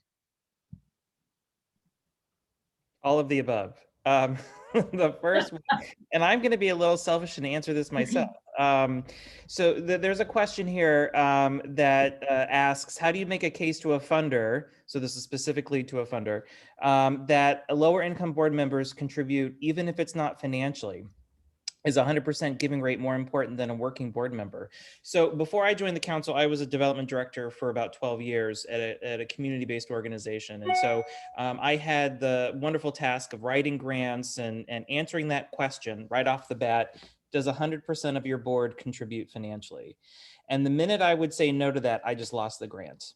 All of the above. The first one, and I'm going to be a little selfish and answer this myself. So there's a question here that asks, how do you make a case to a funder? So this is specifically to a funder, that lower income board members contribute, even if it's not financially. Is 100% giving rate more important than a working board member? So before I joined the council, I was a development director for about 12 years at a community-based organization. And so I had the wonderful task of writing grants and answering that question right off the bat. Does 100% of your board contribute financially? And the minute I would say no to that, I just lost the grant.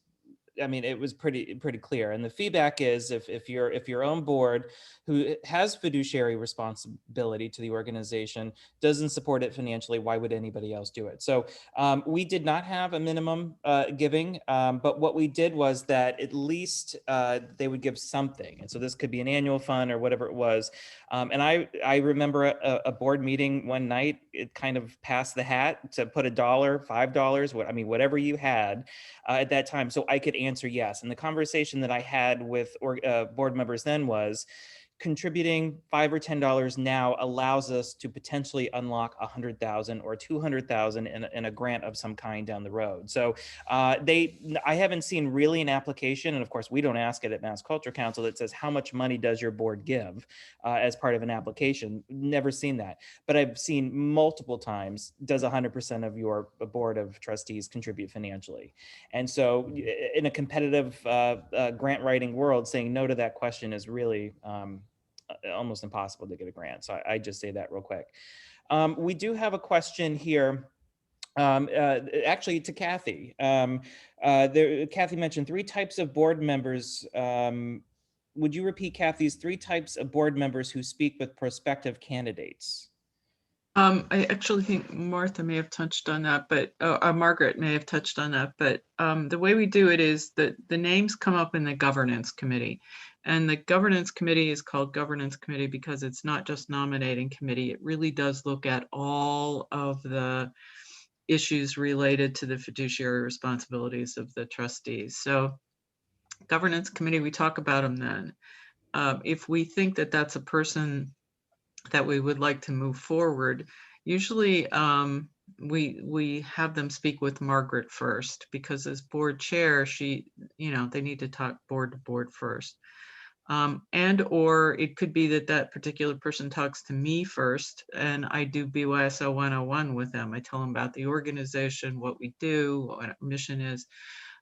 I mean, it was pretty clear. And the feedback is if your own board, who has fiduciary responsibility to the organization, doesn't support it financially, why would anybody else do it? So we did not have a minimum giving, but what we did was that at least they would give something. And so this could be an annual fund or whatever it was. And I remember a board meeting one night, it kind of passed the hat to put $1, $5, whatever you had at that time. So I could answer yes. And the conversation that I had with board members then was, contributing $5 or $10 now allows us to potentially unlock $100,000 or $200,000 in a grant of some kind down the road. So I haven't seen really an application, and of course we don't ask it at Mass Culture Council, that says how much money does your board give as part of an application. Never seen that, but I've seen multiple times, does 100% of your board of trustees contribute financially? And so in a competitive grant writing world, saying no to that question is really almost impossible to get a grant. So I just say that real quick. We do have a question here, actually to Kathy. Kathy mentioned 3 types of board members. Would you repeat, Kathy's 3 types of board members who speak with prospective candidates? I actually think Martha may have touched on that, but Margaret may have touched on that. But the way we do it is that the names come up in the governance committee. And the governance committee is called governance committee because it's not just nominating committee. It really does look at all of the issues related to the fiduciary responsibilities of the trustees. So governance committee, we talk about them then. If we think that that's a person that we would like to move forward, usually we have them speak with Margaret first, because as board chair, they need to talk board to board first. And or it could be that that particular person talks to me first, and I do BYSO 101 with them. I tell them about the organization, what we do, what our mission is.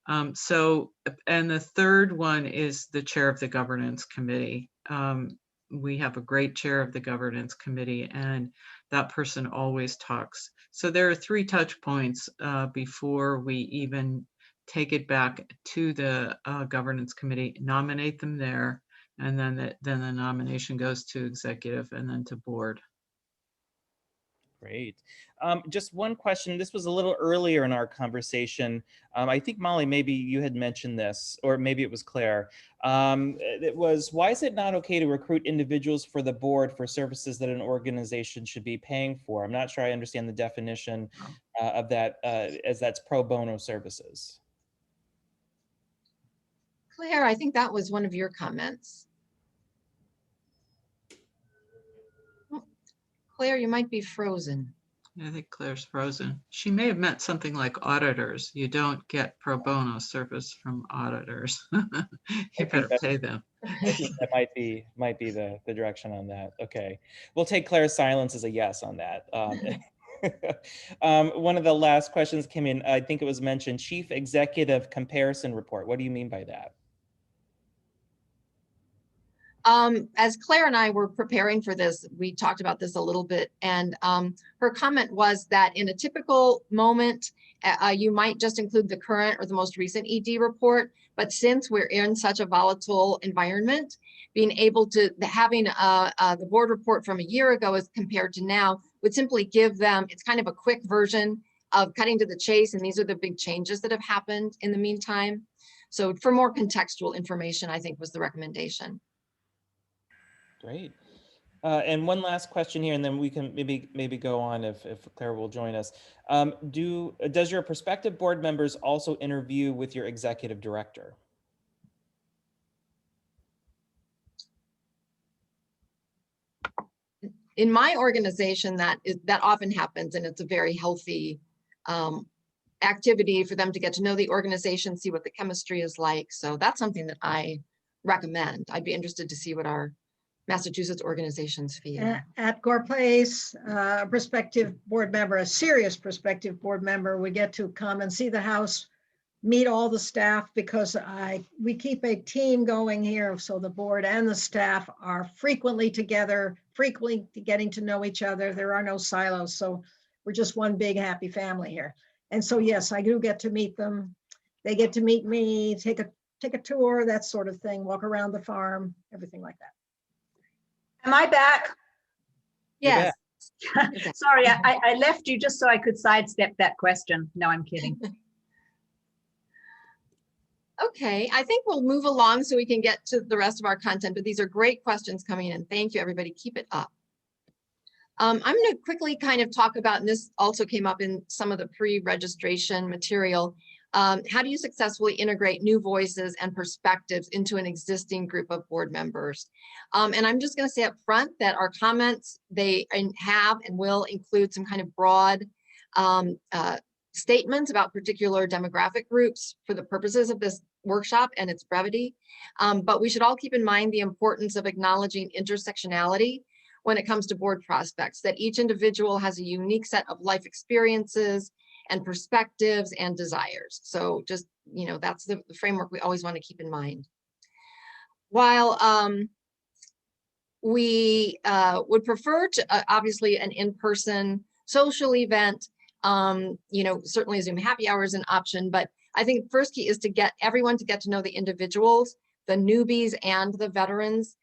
And the third one is the chair of the governance committee. We have a great chair of the governance committee, and that person always talks. So there are 3 touch points before we even take it back to the governance committee, nominate them there, and then the nomination goes to executive and then to board. Great. Just one question. This was a little earlier in our conversation. I think, Molly, maybe you had mentioned this, or maybe it was Claire. It was, why is it not okay to recruit individuals for the board for services that an organization should be paying for? I'm not sure I understand the definition of that, as that's pro bono services. Claire, I think that was one of your comments. Claire, you might be frozen. I think Claire's frozen. She may have meant something like auditors. You don't get pro bono service from auditors. You better pay them. I think that might be the direction on that. Okay, we'll take Claire's silence as a yes on that. One of the last questions came in. I think it was mentioned, Chief Executive Comparison Report. What do you mean by that? As Claire and I were preparing for this, we talked about this a little bit, and her comment was that in a typical moment, you might just include the current or the most recent ED report, but since we're in such a volatile environment, being able to, having the board report from a year ago as compared to now would simply give them, it's kind of a quick version of cutting to the chase, and these are the big changes that have happened in the meantime. So for more contextual information, I think was the recommendation. Great. And one last question here, and then we can maybe go on if Claire will join us. Does your prospective board members also interview with your executive director? In my organization, that often happens, and it's a very healthy activity for them to get to know the organization, see what the chemistry is like. So that's something that I recommend. I'd be interested to see what our Massachusetts organizations feel. At Gore Place, a prospective board member, a serious prospective board member, we get to come and see the house, meet all the staff, because we keep a team going here. So the board and the staff are frequently together, frequently getting to know each other. There are no silos. So we're just one big happy family here. And so, yes, I do get to meet them. They get to meet me, take a tour, that sort of thing, walk around the farm, everything like that. Am I back? Yes. Sorry, I left you just so I could sidestep that question. No, I'm kidding. Okay, I think we'll move along so we can get to the rest of our content, but these are great questions coming in. Thank you, everybody. Keep it up. I'm going to quickly kind of talk about, and this also came up in some of the pre-registration material, how do you successfully integrate new voices and perspectives into an existing group of board members? And I'm just going to say up front that our comments, they have and will include some kind of broad statements about particular demographic groups for the purposes of this workshop and its brevity. But we should all keep in mind the importance of acknowledging intersectionality when it comes to board prospects, that each individual has a unique set of life experiences and perspectives and desires. So just, that's the framework we always want to keep in mind. While we would prefer to, obviously, an in-person social event, certainly Zoom happy hour is an option, but I think first key is to get everyone to get to know the individuals, the newbies and the veterans,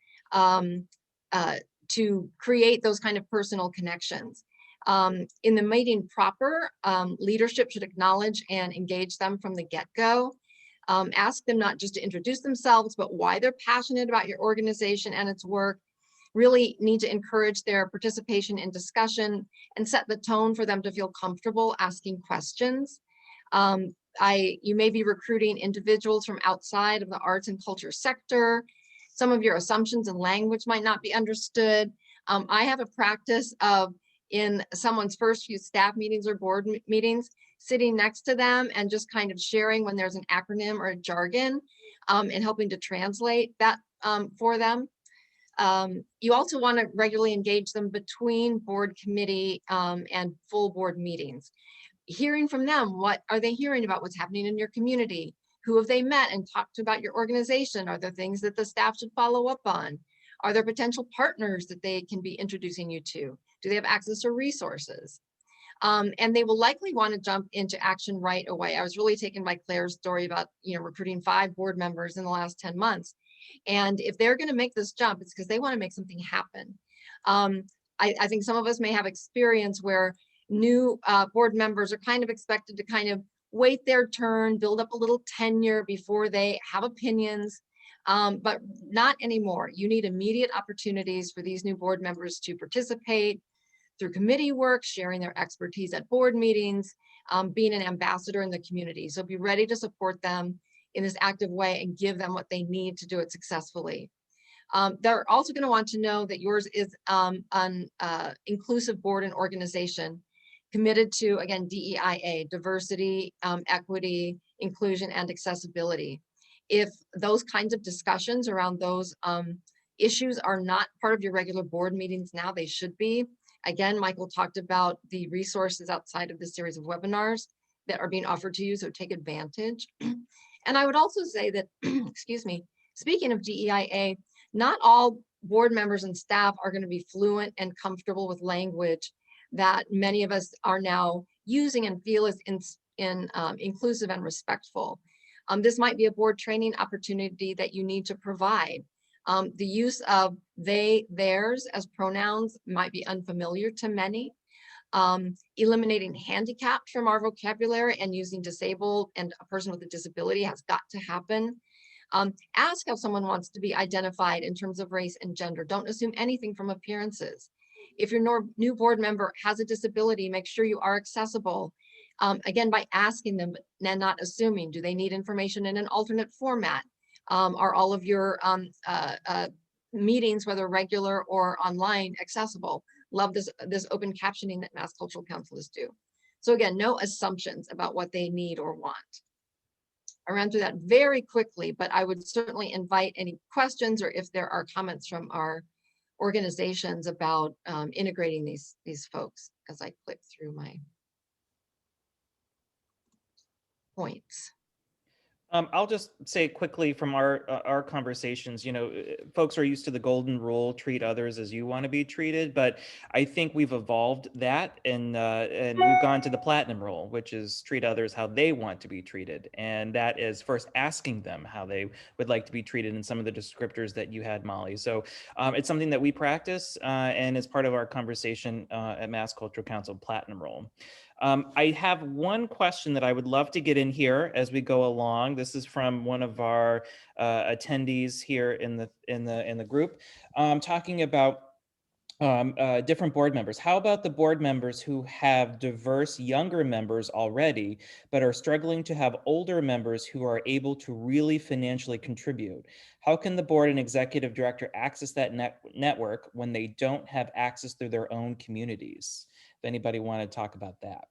to create those kind of personal connections. In the meeting proper, leadership should acknowledge and engage them from the get-go. Ask them not just to introduce themselves, but why they're passionate about your organization and its work. Really need to encourage their participation in discussion and set the tone for them to feel comfortable asking questions. You may be recruiting individuals from outside of the arts and culture sector. Some of your assumptions and language might not be understood. I have a practice of in someone's first few staff meetings or board meetings, sitting next to them and just kind of sharing when there's an acronym or a jargon, and helping to translate that for them. You also want to regularly engage them between board committee and full board meetings. Hearing from them, what are they hearing about what's happening in your community? Who have they met and talked to about your organization? Are there things that the staff should follow up on? Are there potential partners that they can be introducing you to? Do they have access to resources? And they will likely want to jump into action right away. I was really taken by Claire's story about, recruiting 5 board members in the last 10 months. And if they're going to make this jump, it's because they want to make something happen. I think some of us may have experience where new board members are kind of expected to kind of wait their turn, build up a little tenure before they have opinions, but not anymore. You need immediate opportunities for these new board members to participate through committee work, sharing their expertise at board meetings, being an ambassador in the community. So be ready to support them in this active way and give them what they need to do it successfully. They're also going to want to know that yours is an inclusive board and organization committed to, again, DEIA, diversity, equity, inclusion, and accessibility. If those kinds of discussions around those issues are not part of your regular board meetings now, they should be. Again, Michael talked about the resources outside of this series of webinars that are being offered to you, so take advantage. And I would also say that, excuse me, speaking of DEIA, not all board members and staff are going to be fluent and comfortable with language that many of us are now using and feel is inclusive and respectful. This might be a board training opportunity that you need to provide. The use of they, theirs as pronouns might be unfamiliar to many. Eliminating handicapped from our vocabulary and using disabled and a person with a disability has got to happen. Ask how someone wants to be identified in terms of race and gender. Don't assume anything from appearances. If your new board member has a disability, make sure you are accessible. Again, by asking them and not assuming, do they need information in an alternate format? Are all of your meetings, whether regular or online, accessible? Love this open captioning that Mass Cultural Councils do. So again, no assumptions about what they need or want. I ran through that very quickly, but I would certainly invite any questions or if there are comments from our organizations about integrating these folks as I click through my points. I'll just say quickly from our conversations, folks are used to the golden rule, treat others as you want to be treated, but I think we've evolved that and we've gone to the platinum rule, which is treat others how they want to be treated. And that is first asking them how they would like to be treated in some of the descriptors that you had, Molly. So it's something that we practice and is part of our conversation at Mass Cultural Council platinum rule. I have one question that I would love to get in here as we go along. This is from one of our attendees here in the group, talking about different board members. How about the board members who have diverse younger members already, but are struggling to have older members who are able to really financially contribute? How can the board and executive director access that network when they don't have access through their own communities? If anybody want to talk about that.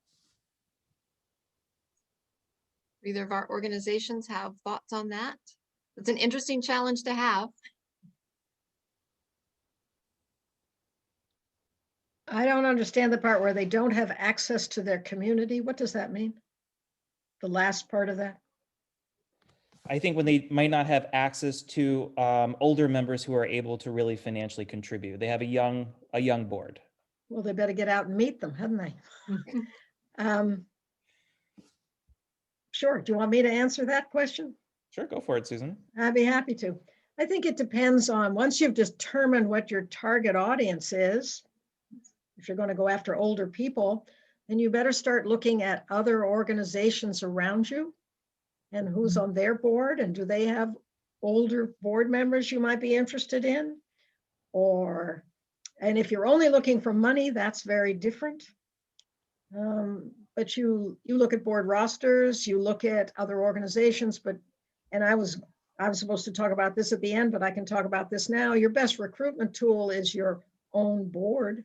Either of our organizations have thoughts on that? It's an interesting challenge to have. I don't understand the part where they don't have access to their community. What does that mean? The last part of that? I think when they might not have access to older members who are able to really financially contribute. They have a young board. Well, they better get out and meet them, hadn't they? Sure. Do you want me to answer that question? Sure, go for it, Susan. I'd be happy to. I think it depends on, once you've determined what your target audience is, if you're going to go after older people, then you better start looking at other organizations around you and who's on their board, and do they have older board members you might be interested in? And if you're only looking for money, that's very different. But you look at board rosters, you look at other organizations, and I was supposed to talk about this at the end, but I can talk about this now. Your best recruitment tool is your own board.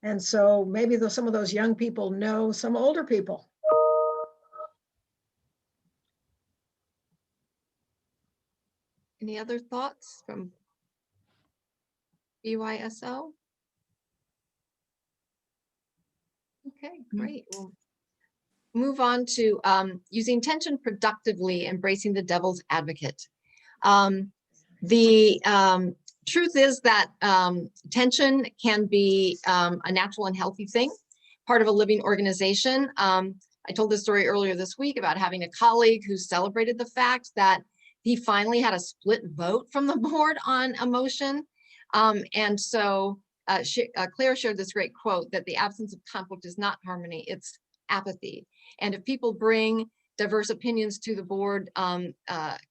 And so maybe some of those young people know some older people. Any other thoughts from BYSO? Okay, great. We'll move on to using tension productively, embracing the devil's advocate. The truth is that tension can be a natural and healthy thing, part of a living organization. I told this story earlier this week about having a colleague who celebrated the fact that he finally had a split vote from the board on a motion. And so Claire shared this great quote that the absence of conflict is not harmony, it's apathy. And if people bring diverse opinions to the board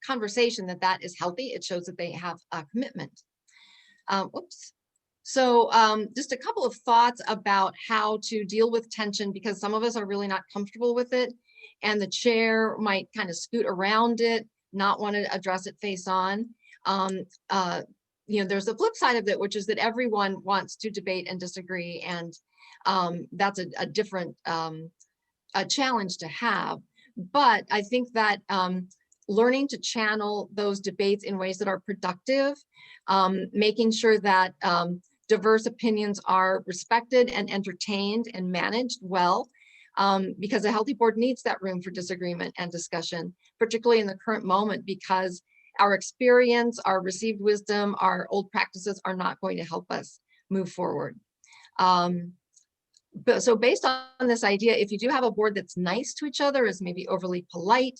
conversation, that is healthy. It shows that they have a commitment. So just a couple of thoughts about how to deal with tension, because some of us are really not comfortable with it, and the chair might kind of scoot around it, not want to address it face on. You know, there's the flip side of it, which is that everyone wants to debate and disagree, and that's a different challenge to have. But I think that learning to channel those debates in ways that are productive, making sure that diverse opinions are respected and entertained and managed well, because a healthy board needs that room for disagreement and discussion, particularly in the current moment, because our experience, our received wisdom, our old practices are not going to help us move forward. So based on this idea, if you do have a board that's nice to each other, is maybe overly polite,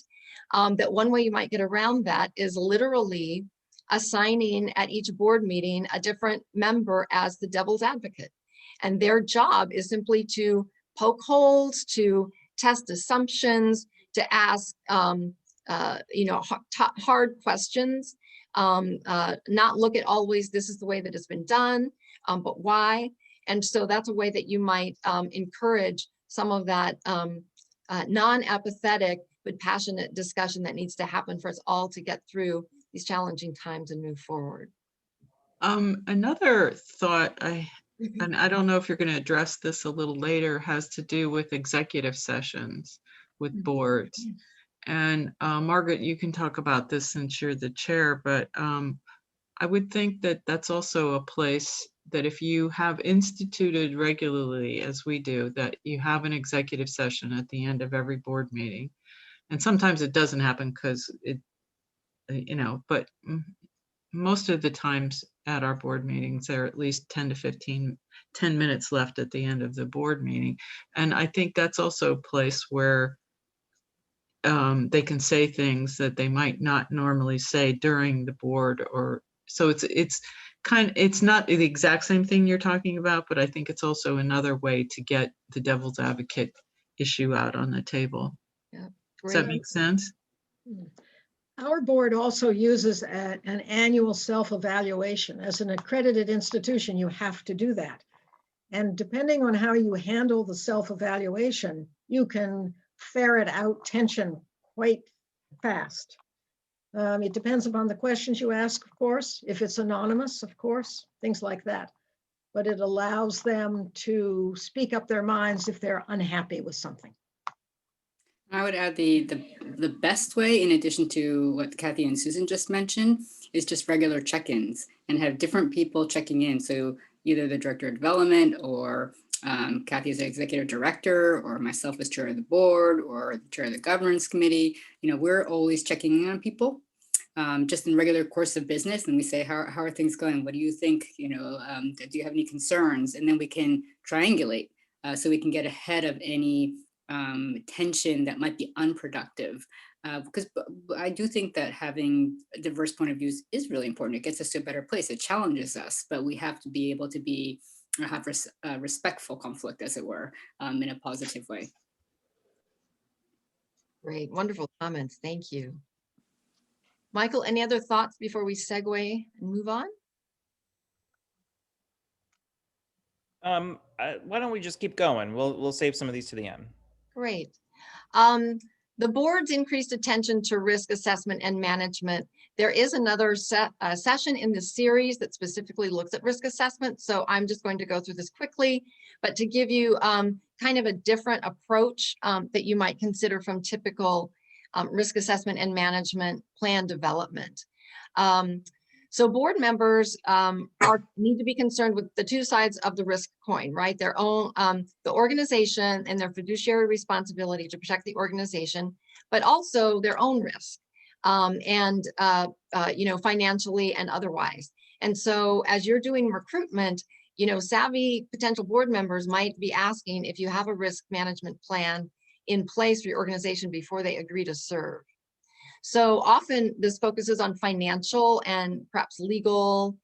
that one way you might get around that is literally assigning at each board meeting a different member as the devil's advocate. And their job is simply to poke holes, to test assumptions, to ask you know, hard questions, not look at always this is the way that it's been done, but why? And so that's a way that you might encourage some of that non-apathetic but passionate discussion that needs to happen for us all to get through these challenging times and move forward. Another thought, and I don't know if you're going to address this a little later, has to do with executive sessions with boards. And Margaret, you can talk about this since you're the chair, but I would think that that's also a place that if you have instituted regularly, as we do, that you have an executive session at the end of every board meeting. And sometimes it doesn't happen because it, you know, but most of the times at our board meetings, there are at least 10 minutes left at the end of the board meeting. And I think that's also a place where they can say things that they might not normally say during the board, or so it's not the exact same thing you're talking about, but I think it's also another way to get the devil's advocate issue out on the table. Yeah, does that make sense? Our board also uses an annual self-evaluation. As an accredited institution, you have to do that. And depending on how you handle the self-evaluation, you can ferret out tension quite fast. It depends upon the questions you ask, of course. If it's anonymous, of course, things like that. But it allows them to speak up their minds if they're unhappy with something. I would add the best way, in addition to what Kathy and Susan just mentioned, is just regular check-ins and have different people checking in. So either the director of development, or Kathy as the executive director, or myself as chair of the board, or the chair of the governance committee. You know, we're always checking in on people, just in regular course of business. And we say, how are things going? What do you think? You know, do you have any concerns? And then we can triangulate so we can get ahead of any tension that might be unproductive, because I do think that having a diverse point of views is really important. It gets us to a better place. It challenges us, but we have to be able to be have respectful conflict, as it were, in a positive way. Great, wonderful comments. Thank you. Michael, any other thoughts before we segue and move on? Why don't we just keep going? We'll save some of these to the end. Great. The board's increased attention to risk assessment and management. There is another session in this series that specifically looks at risk assessment. So I'm just going to go through this quickly, but to give you kind of a different approach that you might consider from typical risk assessment and management plan development. So board members need to be concerned with the two sides of the risk coin, right? Their own, the organization and their fiduciary responsibility to protect the organization, but also their own risk and, you know, financially and otherwise. And so as you're doing recruitment, you know, savvy potential board members might be asking if you have a risk management plan in place for your organization before they agree to serve. So often this focuses on financial and perhaps legal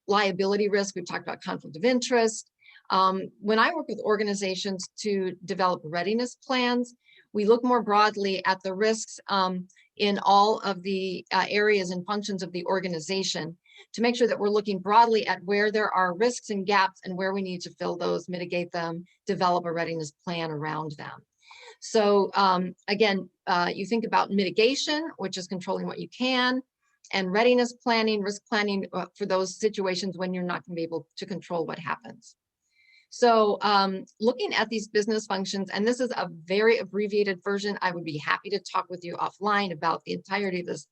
liability risk. We've talked about conflict of interest. When I work with organizations to develop readiness plans, we look more broadly at the risks in all of the areas and functions of the organization to make sure that we're looking broadly at where there are risks and gaps and where we need to fill those, mitigate them, develop a readiness plan around them. So again, you think about mitigation, which is controlling what you can, and readiness planning, risk planning for those situations when you're not going to be able to control what happens. So looking at these business functions, and this is a very abbreviated version, I would be happy to talk with you offline about the entirety of this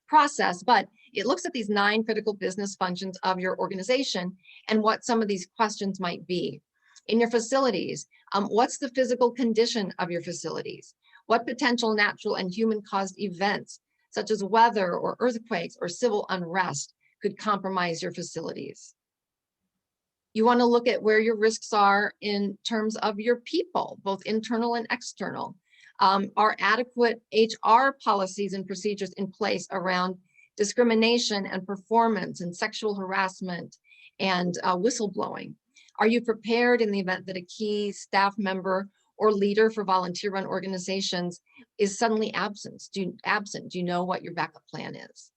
process, but it looks at these 9 critical business functions of your organization and what some of these questions might be. In your facilities, what's the physical condition of your facilities? What potential natural and human-caused events, such as weather or earthquakes or civil unrest, could compromise your facilities? You want to look at where your risks are in terms of your people, both internal and external. Are adequate HR policies and procedures in place around discrimination and performance and sexual harassment and whistleblowing? Are you prepared in the event that a key staff member or leader for volunteer-run organizations is suddenly absent? Do you know what your backup plan is?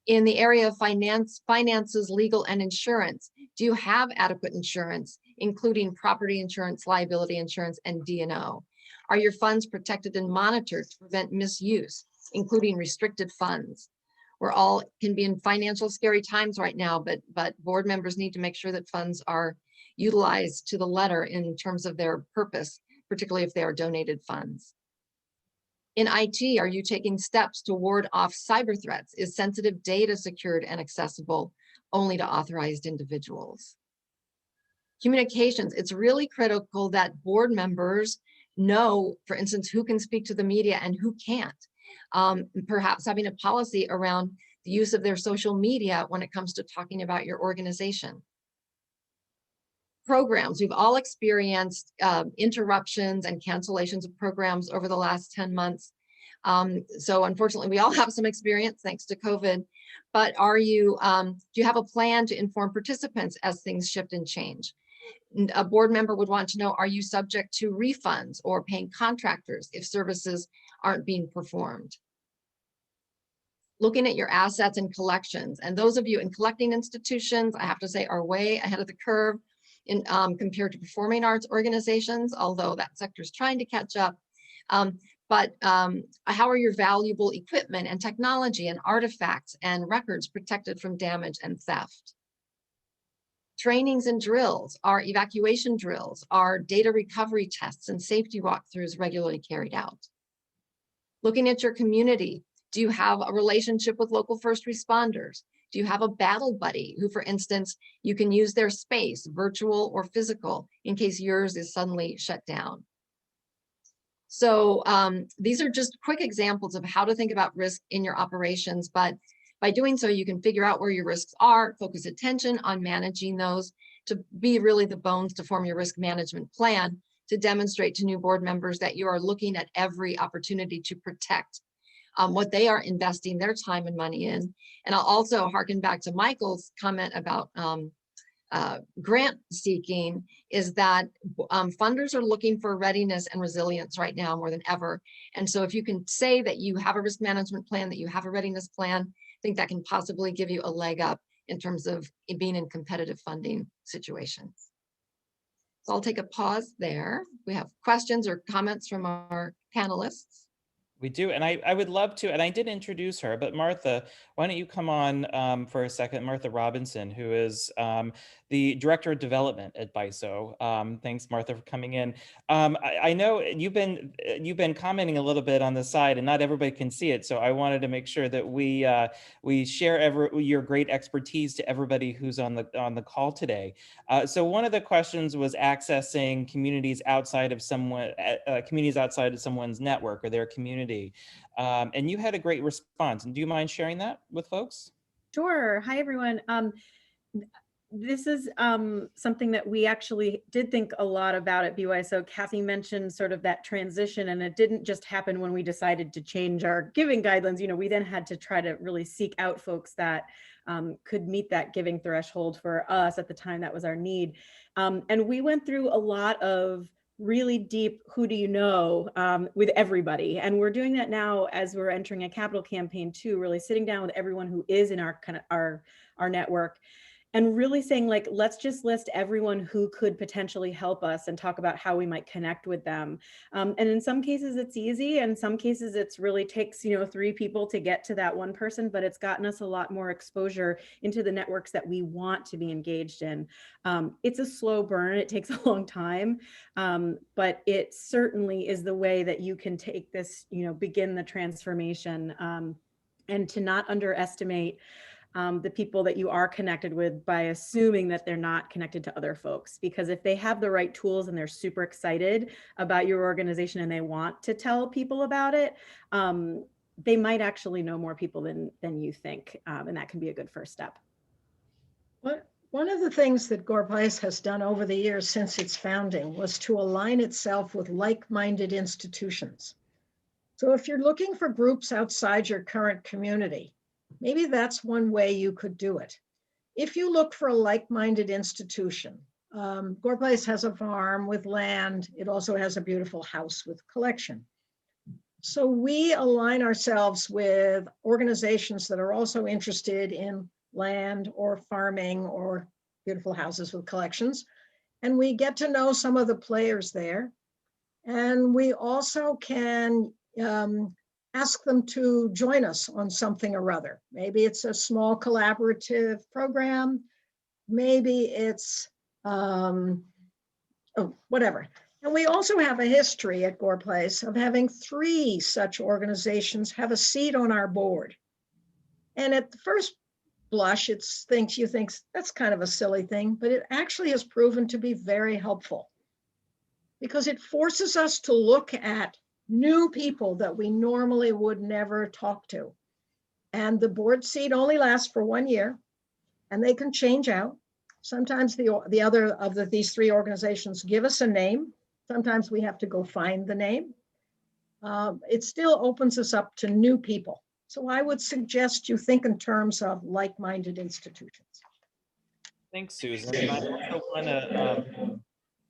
In the area of finances, legal, and insurance, do you have adequate insurance, including property insurance, liability insurance, and D&O? Are your funds protected and monitored to prevent misuse, including restricted funds? We're all can be in financial scary times right now, but board members need to make sure that funds are utilized to the letter in terms of their purpose, particularly if they are donated funds. In IT, are you taking steps to ward off cyber threats? Is sensitive data secured and accessible only to authorized individuals? Communications, it's really critical that board members know, for instance, who can speak to the media and who can't. Perhaps having a policy around the use of their social media when it comes to talking about your organization. Programs, we've all experienced interruptions and cancellations of programs over the last 10 months. So unfortunately, we all have some experience thanks to COVID, but do you have a plan to inform participants as things shift and change? A board member would want to know, are you subject to refunds or paying contractors if services aren't being performed? Looking at your assets and collections, and those of you in collecting institutions, I have to say, are way ahead of the curve in compared to performing arts organizations, although that sector is trying to catch up. But how are your valuable equipment and technology and artifacts and records protected from damage and theft? Trainings and drills, are evacuation drills, are data recovery tests and safety walkthroughs regularly carried out? Looking at your community, do you have a relationship with local first responders? Do you have a battle buddy who, for instance, you can use their space, virtual or physical, in case yours is suddenly shut down? So these are just quick examples of how to think about risk in your operations, but by doing so, you can figure out where your risks are, focus attention on managing those to be really the bones to form your risk management plan to demonstrate to new board members that you are looking at every opportunity to protect what they are investing their time and money in. And I'll also harken back to Michael's comment about grant seeking, is that funders are looking for readiness and resilience right now more than ever. And so if you can say that you have a risk management plan, that you have a readiness plan, I think that can possibly give you a leg up in terms of being in competitive funding situations. So I'll take a pause there. We have questions or comments from our panelists. We do, and I would love to, and I did introduce her, but Martha, why don't you come on for a second? Martha Robinson, who is the Director of Development at BISO. Thanks, Martha, for coming in. I know you've been commenting a little bit on the side, and not everybody can see it, so I wanted to make sure that we share your great expertise to everybody who's on the call today. So one of the questions was accessing communities outside of someone's network or their community. And you had a great response. And do you mind sharing that with folks? Sure. Hi, everyone. This is something that we actually did think a lot about at BYSO. Kathy mentioned sort of that transition, and it didn't just happen when we decided to change our giving guidelines. You know, we then had to try to really seek out folks that could meet that giving threshold for us at the time. That was our need. And we went through a lot of really deep who do you know with everybody, and we're doing that now as we're entering a capital campaign too, really sitting down with everyone who is in our kind of our network and really saying, like, let's just list everyone who could potentially help us and talk about how we might connect with them. And in some cases it's easy, and in some cases it's really takes, you know, 3 people to get to that one person, but it's gotten us a lot more exposure into the networks that we want to be engaged in. It's a slow burn, it takes a long time, but it certainly is the way that you can take this, you know, begin the transformation, and to not underestimate the people that you are connected with by assuming that they're not connected to other folks. Because if they have the right tools and they're super excited about your organization and they want to tell people about it, they might actually know more people than you think. And that can be a good first step. One of the things that Gore Place has done over the years since its founding was to align itself with like-minded institutions. So if you're looking for groups outside your current community, maybe that's one way you could do it. If you look for a like-minded institution, Gore Place has a farm with land. It also has a beautiful house with collection. So we align ourselves with organizations that are also interested in land or farming or beautiful houses with collections. And we get to know some of the players there. And we also can ask them to join us on something or other. Maybe it's a small collaborative program. Maybe it's whatever. And we also have a history at Gore Place of having 3 such organizations have a seat on our board. And at the first blush, you think that's kind of a silly thing, but it actually has proven to be very helpful because it forces us to look at new people that we normally would never talk to. And the board seat only lasts for 1 year, and they can change out. Sometimes the other of these 3 organizations give us a name. Sometimes we have to go find the name. It still opens us up to new people. So I would suggest you think in terms of like-minded institutions. Thanks, Susan. And I also want to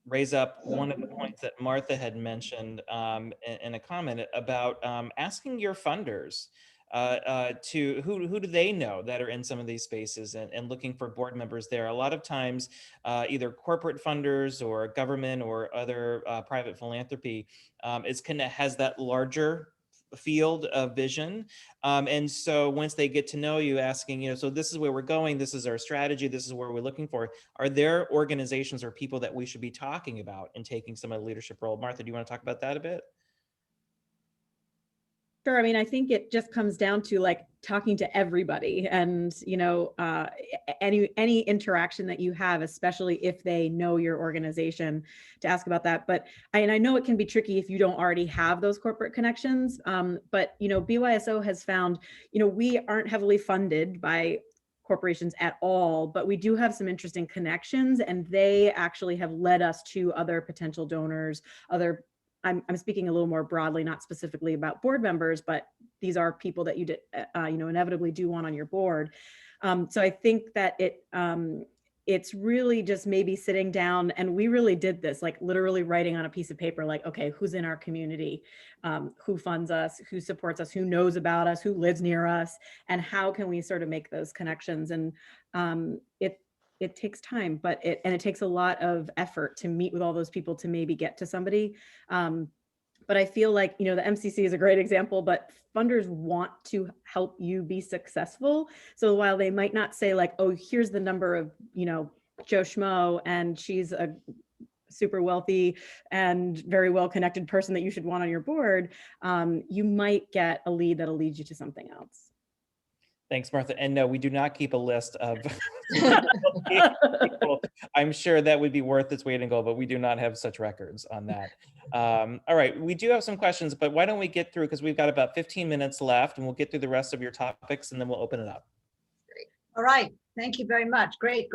raise up one of the points that Martha had mentioned in a comment about asking your funders to who do they know that are in some of these spaces, and looking for board members there. A lot of times, either corporate funders or government or other private philanthropy has that larger field of vision. And so once they get to know you, asking, you know, so this is where we're going, this is our strategy, this is where we're looking for, are there organizations or people that we should be talking about and taking some of the leadership role? Martha, do you want to talk about that a bit? Sure. I mean, I think it just comes down to like talking to everybody, and, you know, any interaction that you have, especially if they know your organization, to ask about that. But I know it can be tricky if you don't already have those corporate connections. But, you know, BYSO has found, you know, we aren't heavily funded by corporations at all, but we do have some interesting connections, and they actually have led us to other potential donors, I'm speaking a little more broadly, not specifically about board members, but these are people that you inevitably do want on your board. So I think that it's really just maybe sitting down, and we really did this, like literally writing on a piece of paper, like, okay, who's in our community, who funds us, who supports us, who knows about us, who lives near us, and how can we sort of make those connections? And it takes time, but it takes a lot of effort to meet with all those people to maybe get to somebody. But I feel like, the MCC is a great example, but funders want to help you be successful. So while they might not say like, oh, here's the number of, Joe Schmo, and she's a super wealthy and very well-connected person that you should want on your board, you might get a lead that'll lead you to something else. Thanks, Martha. And no, we do not keep a list of people. I'm sure that would be worth its weight in gold, but we do not have such records on that. All right, we do have some questions, but why don't we get through, because we've got about 15 minutes left, and we'll get through the rest of your topics, and then we'll open it up. Great. All right. Thank you very much. Great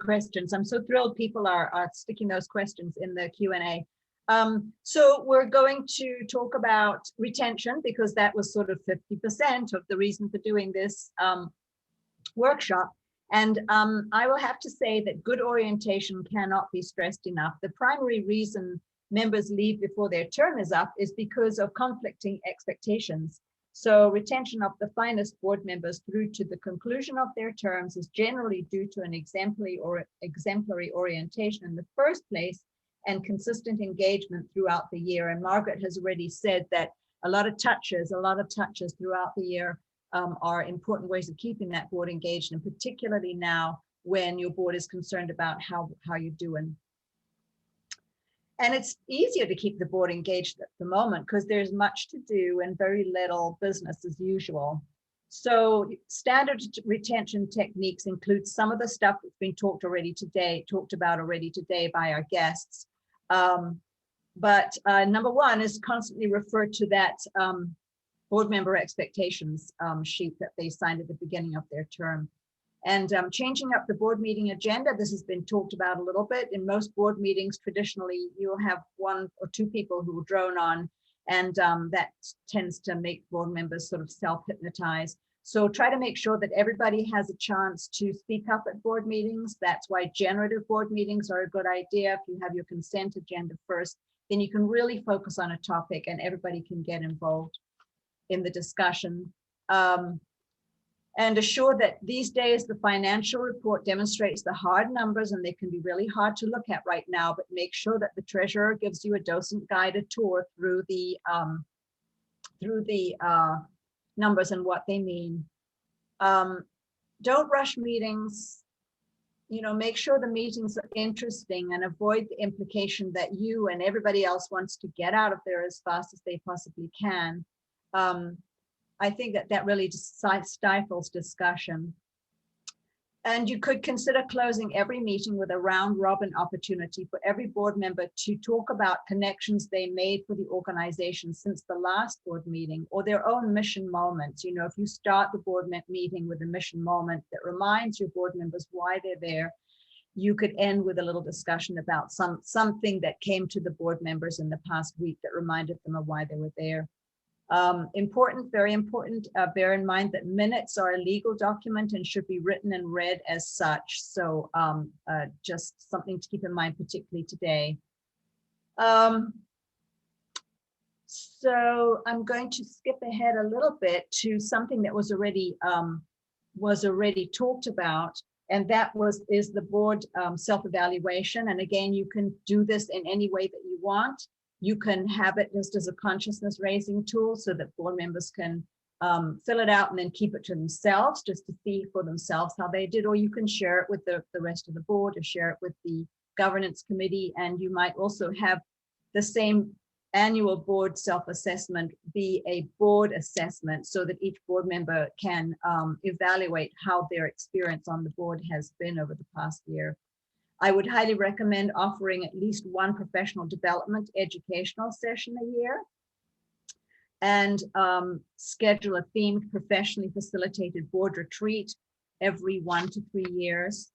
questions. I'm so thrilled people are sticking those questions in the Q&A. So we're going to talk about retention, because that was sort of 50% of the reason for doing this workshop. And I will have to say that good orientation cannot be stressed enough. The primary reason members leave before their term is up is because of conflicting expectations. So retention of the finest board members through to the conclusion of their terms is generally due to an exemplary orientation in the first place, and consistent engagement throughout the year. And Margaret has already said that a lot of touches throughout the year are important ways of keeping that board engaged, and particularly now when your board is concerned about how you're doing. And it's easier to keep the board engaged at the moment because there's much to do and very little business as usual. So standard retention techniques include some of the stuff that's been talked about already today by our guests. But number one is constantly refer to that board member expectations sheet that they signed at the beginning of their term. And changing up the board meeting agenda, this has been talked about a little bit. In most board meetings, traditionally, you'll have one or two people who will drone on, and that tends to make board members sort of self-hypnotize. So try to make sure that everybody has a chance to speak up at board meetings. That's why generative board meetings are a good idea. If you have your consent agenda first, then you can really focus on a topic and everybody can get involved in the discussion. And assure that these days the financial report demonstrates the hard numbers, and they can be really hard to look at right now, but make sure that the treasurer gives you a docent guided tour through the numbers and what they mean. Don't rush meetings. Make sure the meetings are interesting, and avoid the implication that you and everybody else wants to get out of there as fast as they possibly can. I think that really just stifles discussion. And you could consider closing every meeting with a round robin opportunity for every board member to talk about connections they made for the organization since the last board meeting, or their own mission moments. If you start the board meeting with a mission moment that reminds your board members why they're there, you could end with a little discussion about something that came to the board members in the past week that reminded them of why they were there. Very important, bear in mind that minutes are a legal document and should be written and read as such. So just something to keep in mind, particularly today. So I'm going to skip ahead a little bit to something that was already talked about, and that is the board self-evaluation. And again, you can do this in any way that you want. You can have it just as a consciousness raising tool so that board members can fill it out and then keep it to themselves just to see for themselves how they did, or you can share it with the rest of the board or share it with the governance committee. And you might also have the same annual board self-assessment be a board assessment so that each board member can evaluate how their experience on the board has been over the past year. I would highly recommend offering at least one professional development educational session a year, and schedule a themed professionally facilitated board retreat every 1 to 3 years.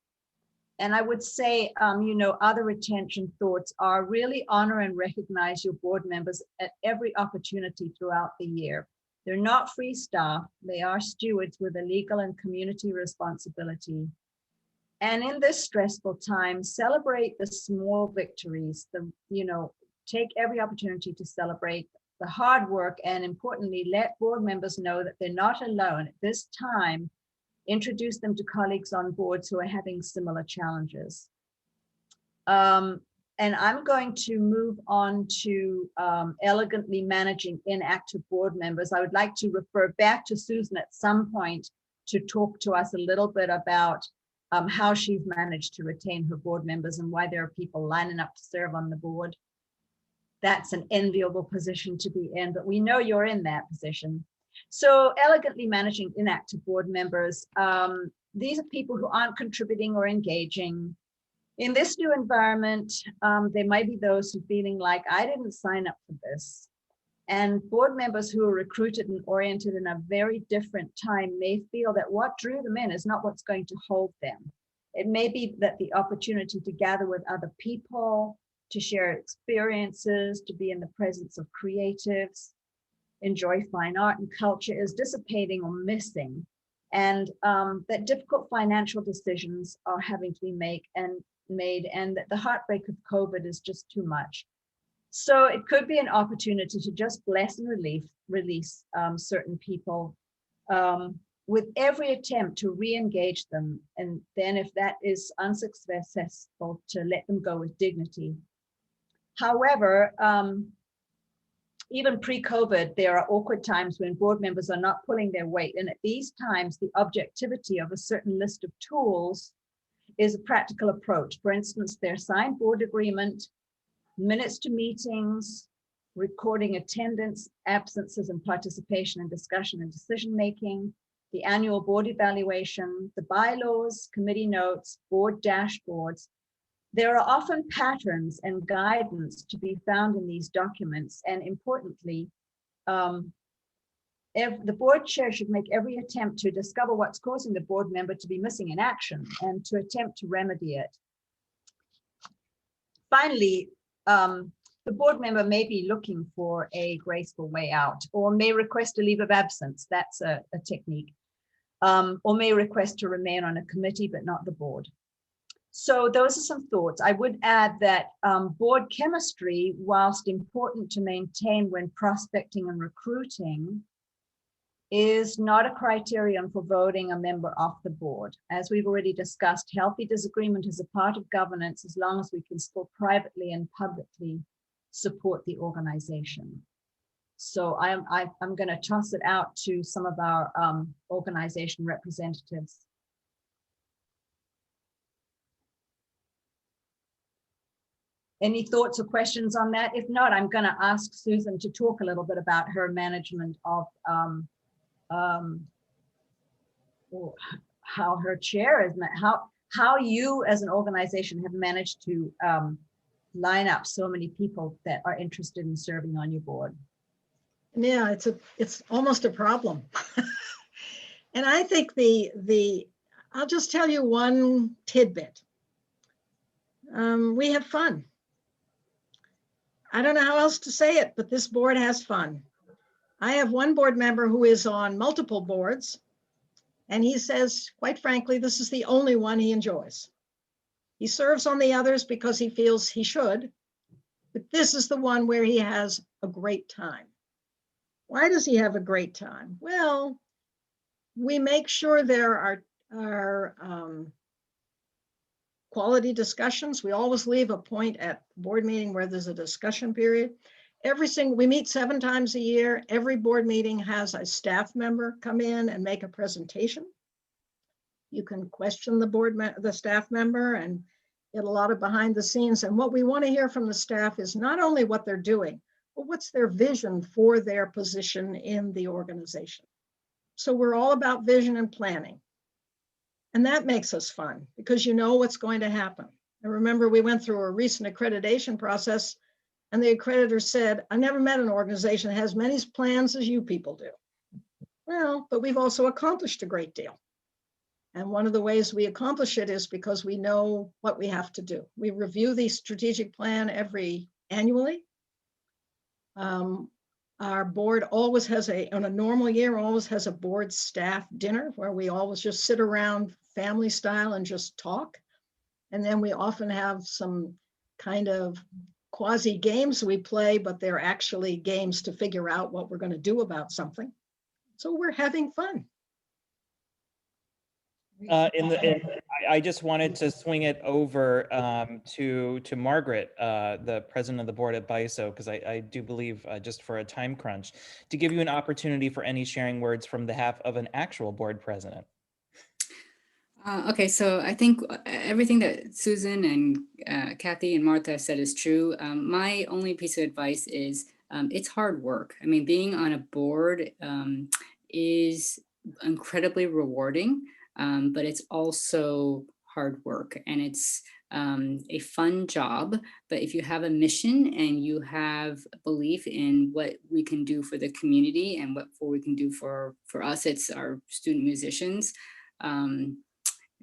And I would say, other retention thoughts are really honor and recognize your board members at every opportunity throughout the year. They're not free staff, they are stewards with a legal and community responsibility. And in this stressful time, celebrate the small victories, take every opportunity to celebrate the hard work, and importantly, let board members know that they're not alone. At this time, introduce them to colleagues on boards who are having similar challenges. And I'm going to move on to elegantly managing inactive board members. I would like to refer back to Susan at some point to talk to us a little bit about how she's managed to retain her board members and why there are people lining up to serve on the board. That's an enviable position to be in, but we know you're in that position. So elegantly managing inactive board members. These are people who aren't contributing or engaging. In this new environment, there might be those who are feeling like, I didn't sign up for this. And board members who are recruited and oriented in a very different time may feel that what drew them in is not what's going to hold them. It may be that the opportunity to gather with other people, to share experiences, to be in the presence of creatives, enjoy fine art and culture is dissipating or missing. And that difficult financial decisions are having to be made, and that the heartbreak of COVID is just too much. So it could be an opportunity to just bless and release certain people with every attempt to re-engage them. And then if that is unsuccessful, to let them go with dignity. However, even pre-COVID, there are awkward times when board members are not pulling their weight. And at these times, the objectivity of a certain list of tools is a practical approach. For instance, their signed board agreement, minutes to meetings, recording attendance, absences, and participation in discussion and decision-making, the annual board evaluation, the bylaws, committee notes, board dashboards. There are often patterns and guidance to be found in these documents. And importantly, the board chair should make every attempt to discover what's causing the board member to be missing in action and to attempt to remedy it. Finally, the board member may be looking for a graceful way out, or may request a leave of absence. That's a technique. Or may request to remain on a committee, but not the board. So those are some thoughts. I would add that board chemistry, whilst important to maintain when prospecting and recruiting, is not a criterion for voting a member off the board. As we've already discussed, healthy disagreement is a part of governance as long as we can still privately and publicly support the organization. So I'm going to toss it out to some of our organization representatives. Any thoughts or questions on that? If not, I'm going to ask Susan to talk a little bit about her management of how her chair is, how you as an organization have managed to line up so many people that are interested in serving on your board. Yeah, it's almost a problem. And I think I'll just tell you one tidbit. We have fun. I don't know how else to say it, but this board has fun. I have one board member who is on multiple boards, and he says, quite frankly, this is the only one he enjoys. He serves on the others because he feels he should, but this is the one where he has a great time. Why does he have a great time? Well, we make sure there are quality discussions. We always leave a point at board meeting where there's a discussion period. We meet 7 times a year. Every board meeting has a staff member come in and make a presentation. You can question the staff member and get a lot of behind the scenes. And what we want to hear from the staff is not only what they're doing, but what's their vision for their position in the organization. So we're all about vision and planning. And that makes us fun because you know what's going to happen. I remember we went through a recent accreditation process and the accreditor said, I never met an organization that has as many plans as you people do. Well, but we've also accomplished a great deal. And one of the ways we accomplish it is because we know what we have to do. We review the strategic plan annually. Our board always has on a normal year, always has a board staff dinner where we always just sit around family style and just talk. And then we often have some kind of quasi games we play, but they're actually games to figure out what we're going to do about something. So we're having fun. I just wanted to swing it over to Margaret, the president of the board at BISO, because I do believe, just for a time crunch, to give you an opportunity for any sharing words from the half of an actual board president. Okay, so I think everything that Susan and Kathy and Martha said is true. My only piece of advice is it's hard work. I mean, being on a board is incredibly rewarding, but it's also hard work, and it's a fun job. But if you have a mission and you have a belief in what we can do for the community and what we can do for us, it's our student musicians.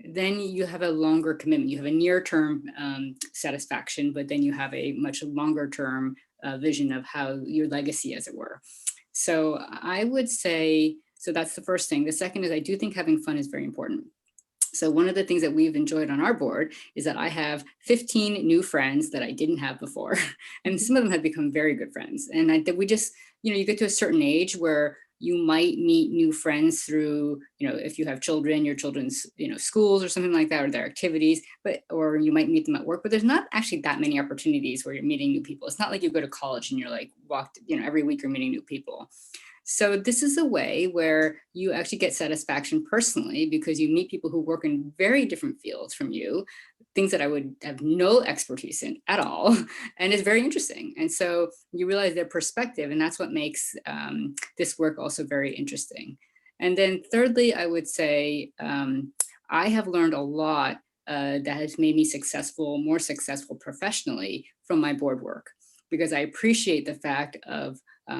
Then you have a longer commitment. You have a near-term satisfaction, but then you have a much longer-term vision of how your legacy, as it were. So I would say, so that's the first thing. The second is I do think having fun is very important. So one of the things that we've enjoyed on our board is that I have 15 new friends that I didn't have before. And some of them have become very good friends. And I think we just, you get to a certain age where you might meet new friends through, if you have children, your children's, schools or something like that, or their activities, or you might meet them at work, but there's not actually that many opportunities where you're meeting new people. It's not like you go to college and you're like every week you're meeting new people. So this is a way where you actually get satisfaction personally because you meet people who work in very different fields from you, things that I would have no expertise in at all. And it's very interesting. And so you realize their perspective, and that's what makes this work also very interesting. And then thirdly, I would say I have learned a lot that has made me more successful professionally from my board work, because I appreciate the fact of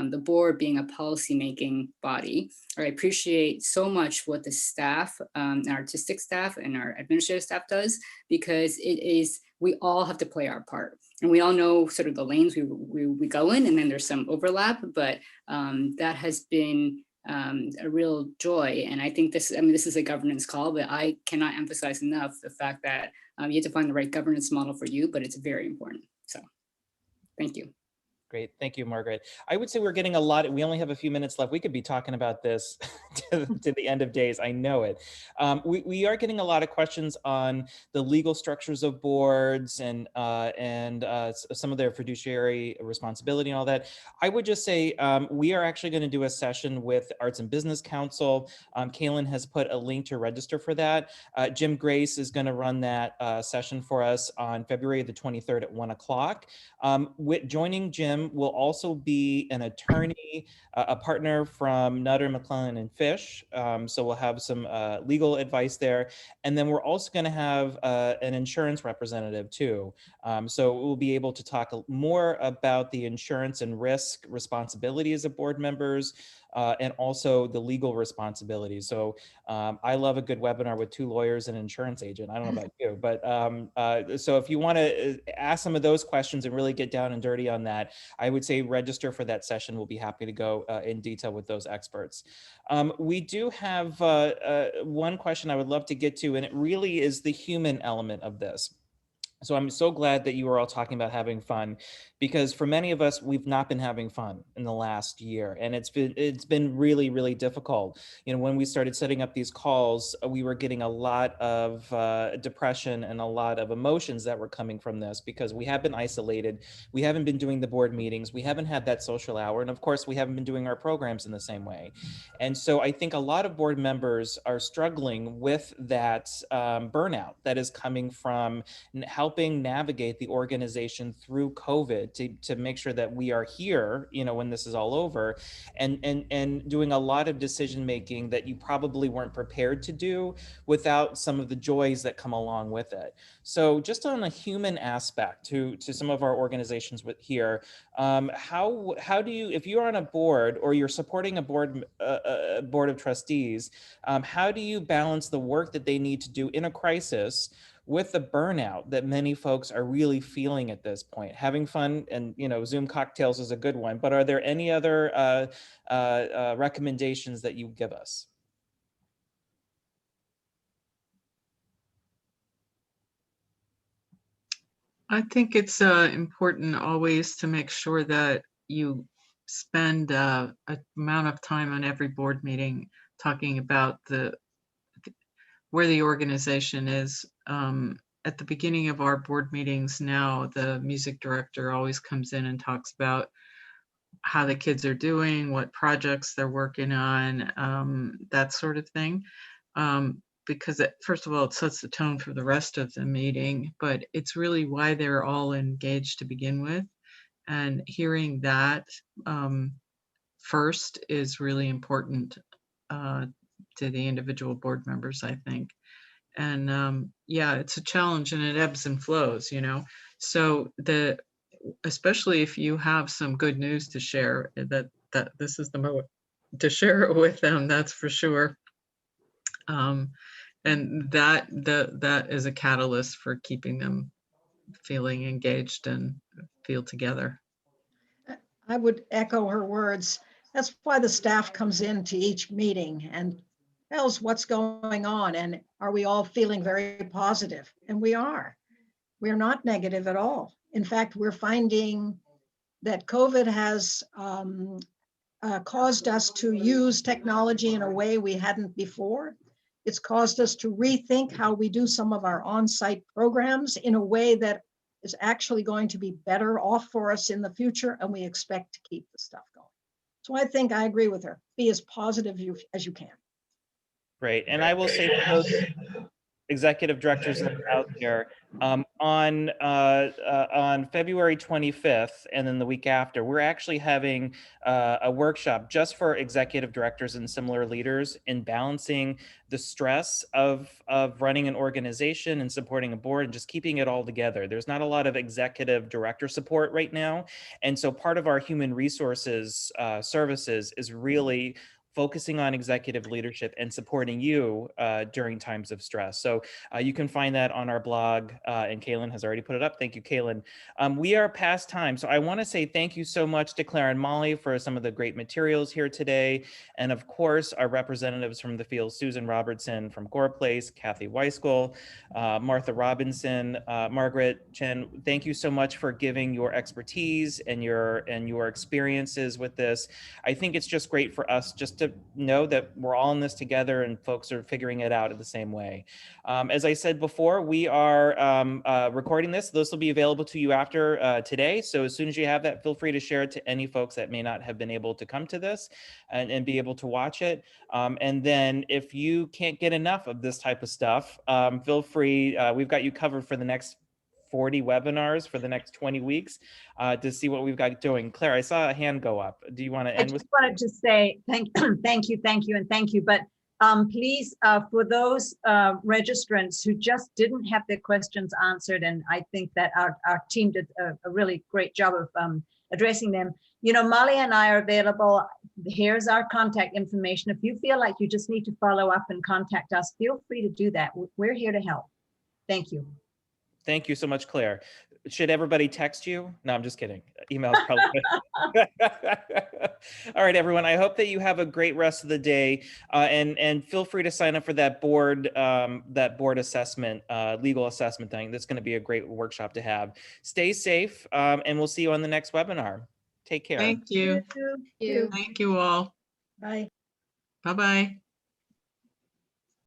the board being a policymaking body. Or I appreciate so much what the staff, our artistic staff and our administrative staff does, because we all have to play our part. And we all know sort of the lanes we go in, and then there's some overlap, but that has been a real joy. And I think this is a governance call, but I cannot emphasize enough the fact that you have to find the right governance model for you, but it's very important. So thank you. Great. Thank you, Margaret. I would say we're getting a lot. We only have a few minutes left. We could be talking about this to the end of days. I know it. We are getting a lot of questions on the legal structures of boards and some of their fiduciary responsibility and all that. I would just say we are actually going to do a session with Arts and Business Council. Quinlan has put a link to register for that. Jim Grace is going to run that session for us on February the 23rd at 1 o'clock. Joining Jim will also be an attorney, a partner from Nutter, McClellan, and Fish. So we'll have some legal advice there. And then we're also going to have an insurance representative too. So we'll be able to talk more about the insurance and risk responsibilities of board members, and also the legal responsibilities. So I love a good webinar with two lawyers and an insurance agent. I don't know about you, but so if you want to ask some of those questions and really get down and dirty on that, I would say register for that session. We'll be happy to go in detail with those experts. We do have one question I would love to get to, and it really is the human element of this. So I'm so glad that you are all talking about having fun, because for many of us, we've not been having fun in the last year, and it's been really, really difficult. When we started setting up these calls, we were getting a lot of depression and a lot of emotions that were coming from this, because we have been isolated. We haven't been doing the board meetings. We haven't had that social hour. And of course, we haven't been doing our programs in the same way. And so I think a lot of board members are struggling with that burnout that is coming from helping navigate the organization through COVID to make sure that we are here, when this is all over, and doing a lot of decision making that you probably weren't prepared to do without some of the joys that come along with it. So just on a human aspect to some of our organizations here, how do you, if you're on a board or you're supporting a board of trustees, how do you balance the work that they need to do in a crisis with the burnout that many folks are really feeling at this point? Having fun and, Zoom cocktails is a good one, but are there any other recommendations that you give us? I think it's important always to make sure that you spend an amount of time on every board meeting talking about where the organization is. At the beginning of our board meetings now, the music director always comes in and talks about how the kids are doing, what projects they're working on, that sort of thing. Because first of all, it sets the tone for the rest of the meeting, but it's really why they're all engaged to begin with. And hearing that first is really important to the individual board members, I think. And yeah, it's a challenge and it ebbs and flows, you know. So especially if you have some good news to share, that this is the moment to share it with them, that's for sure. And that is a catalyst for keeping them feeling engaged and feel together. I would echo her words. That's why the staff comes into each meeting and tells what's going on, and are we all feeling very positive? And we are. We're not negative at all. In fact, we're finding that COVID has caused us to use technology in a way we hadn't before. It's caused us to rethink how we do some of our on-site programs in a way that is actually going to be better off for us in the future, and we expect to keep the stuff going. So I think I agree with her. Be as positive as you can. Great. And I will say for those executive directors that are out there, on February 25th and then the week after, we're actually having a workshop just for executive directors and similar leaders in balancing the stress of running an organization and supporting a board and just keeping it all together. There's not a lot of executive director support right now. And so part of our human resources services is really focusing on executive leadership and supporting you during times of stress. So you can find that on our blog, and Kaylin has already put it up. Thank you, Kaylin. We are past time, so I want to say thank you so much to Claire and Molly for some of the great materials here today. And of course, our representatives from the field, Susan Robertson from Gore Place, Kathy Weiskell, Martha Robinson, Margaret Chen, thank you so much for giving your expertise and your experiences with this. I think it's just great for us just to know that we're all in this together and folks are figuring it out in the same way. As I said before, we are recording this. This will be available to you after today. So as soon as you have that, feel free to share it to any folks that may not have been able to come to this and be able to watch it. And then if you can't get enough of this type of stuff, feel free. We've got you covered for the next 40 webinars for the next 20 weeks to see what we've got doing. Claire, I saw a hand go up. Do you want to end with? I just wanted to say thank you. But please, for those registrants who just didn't have their questions answered, and I think that our team did a really great job of addressing them. You know, Molly and I are available. Here's our contact information. If you feel like you just need to follow up and contact us, feel free to do that. We're here to help. Thank you. Thank you so much, Claire. Should everybody text you? No, I'm just kidding. Email's probably. All right, everyone. I hope that you have a great rest of the day, and feel free to sign up for that board assessment, legal assessment thing. That's going to be a great workshop to have. Stay safe, and we'll see you on the next webinar. Take care. Thank you. You. Thank you all. Bye. Bye-bye.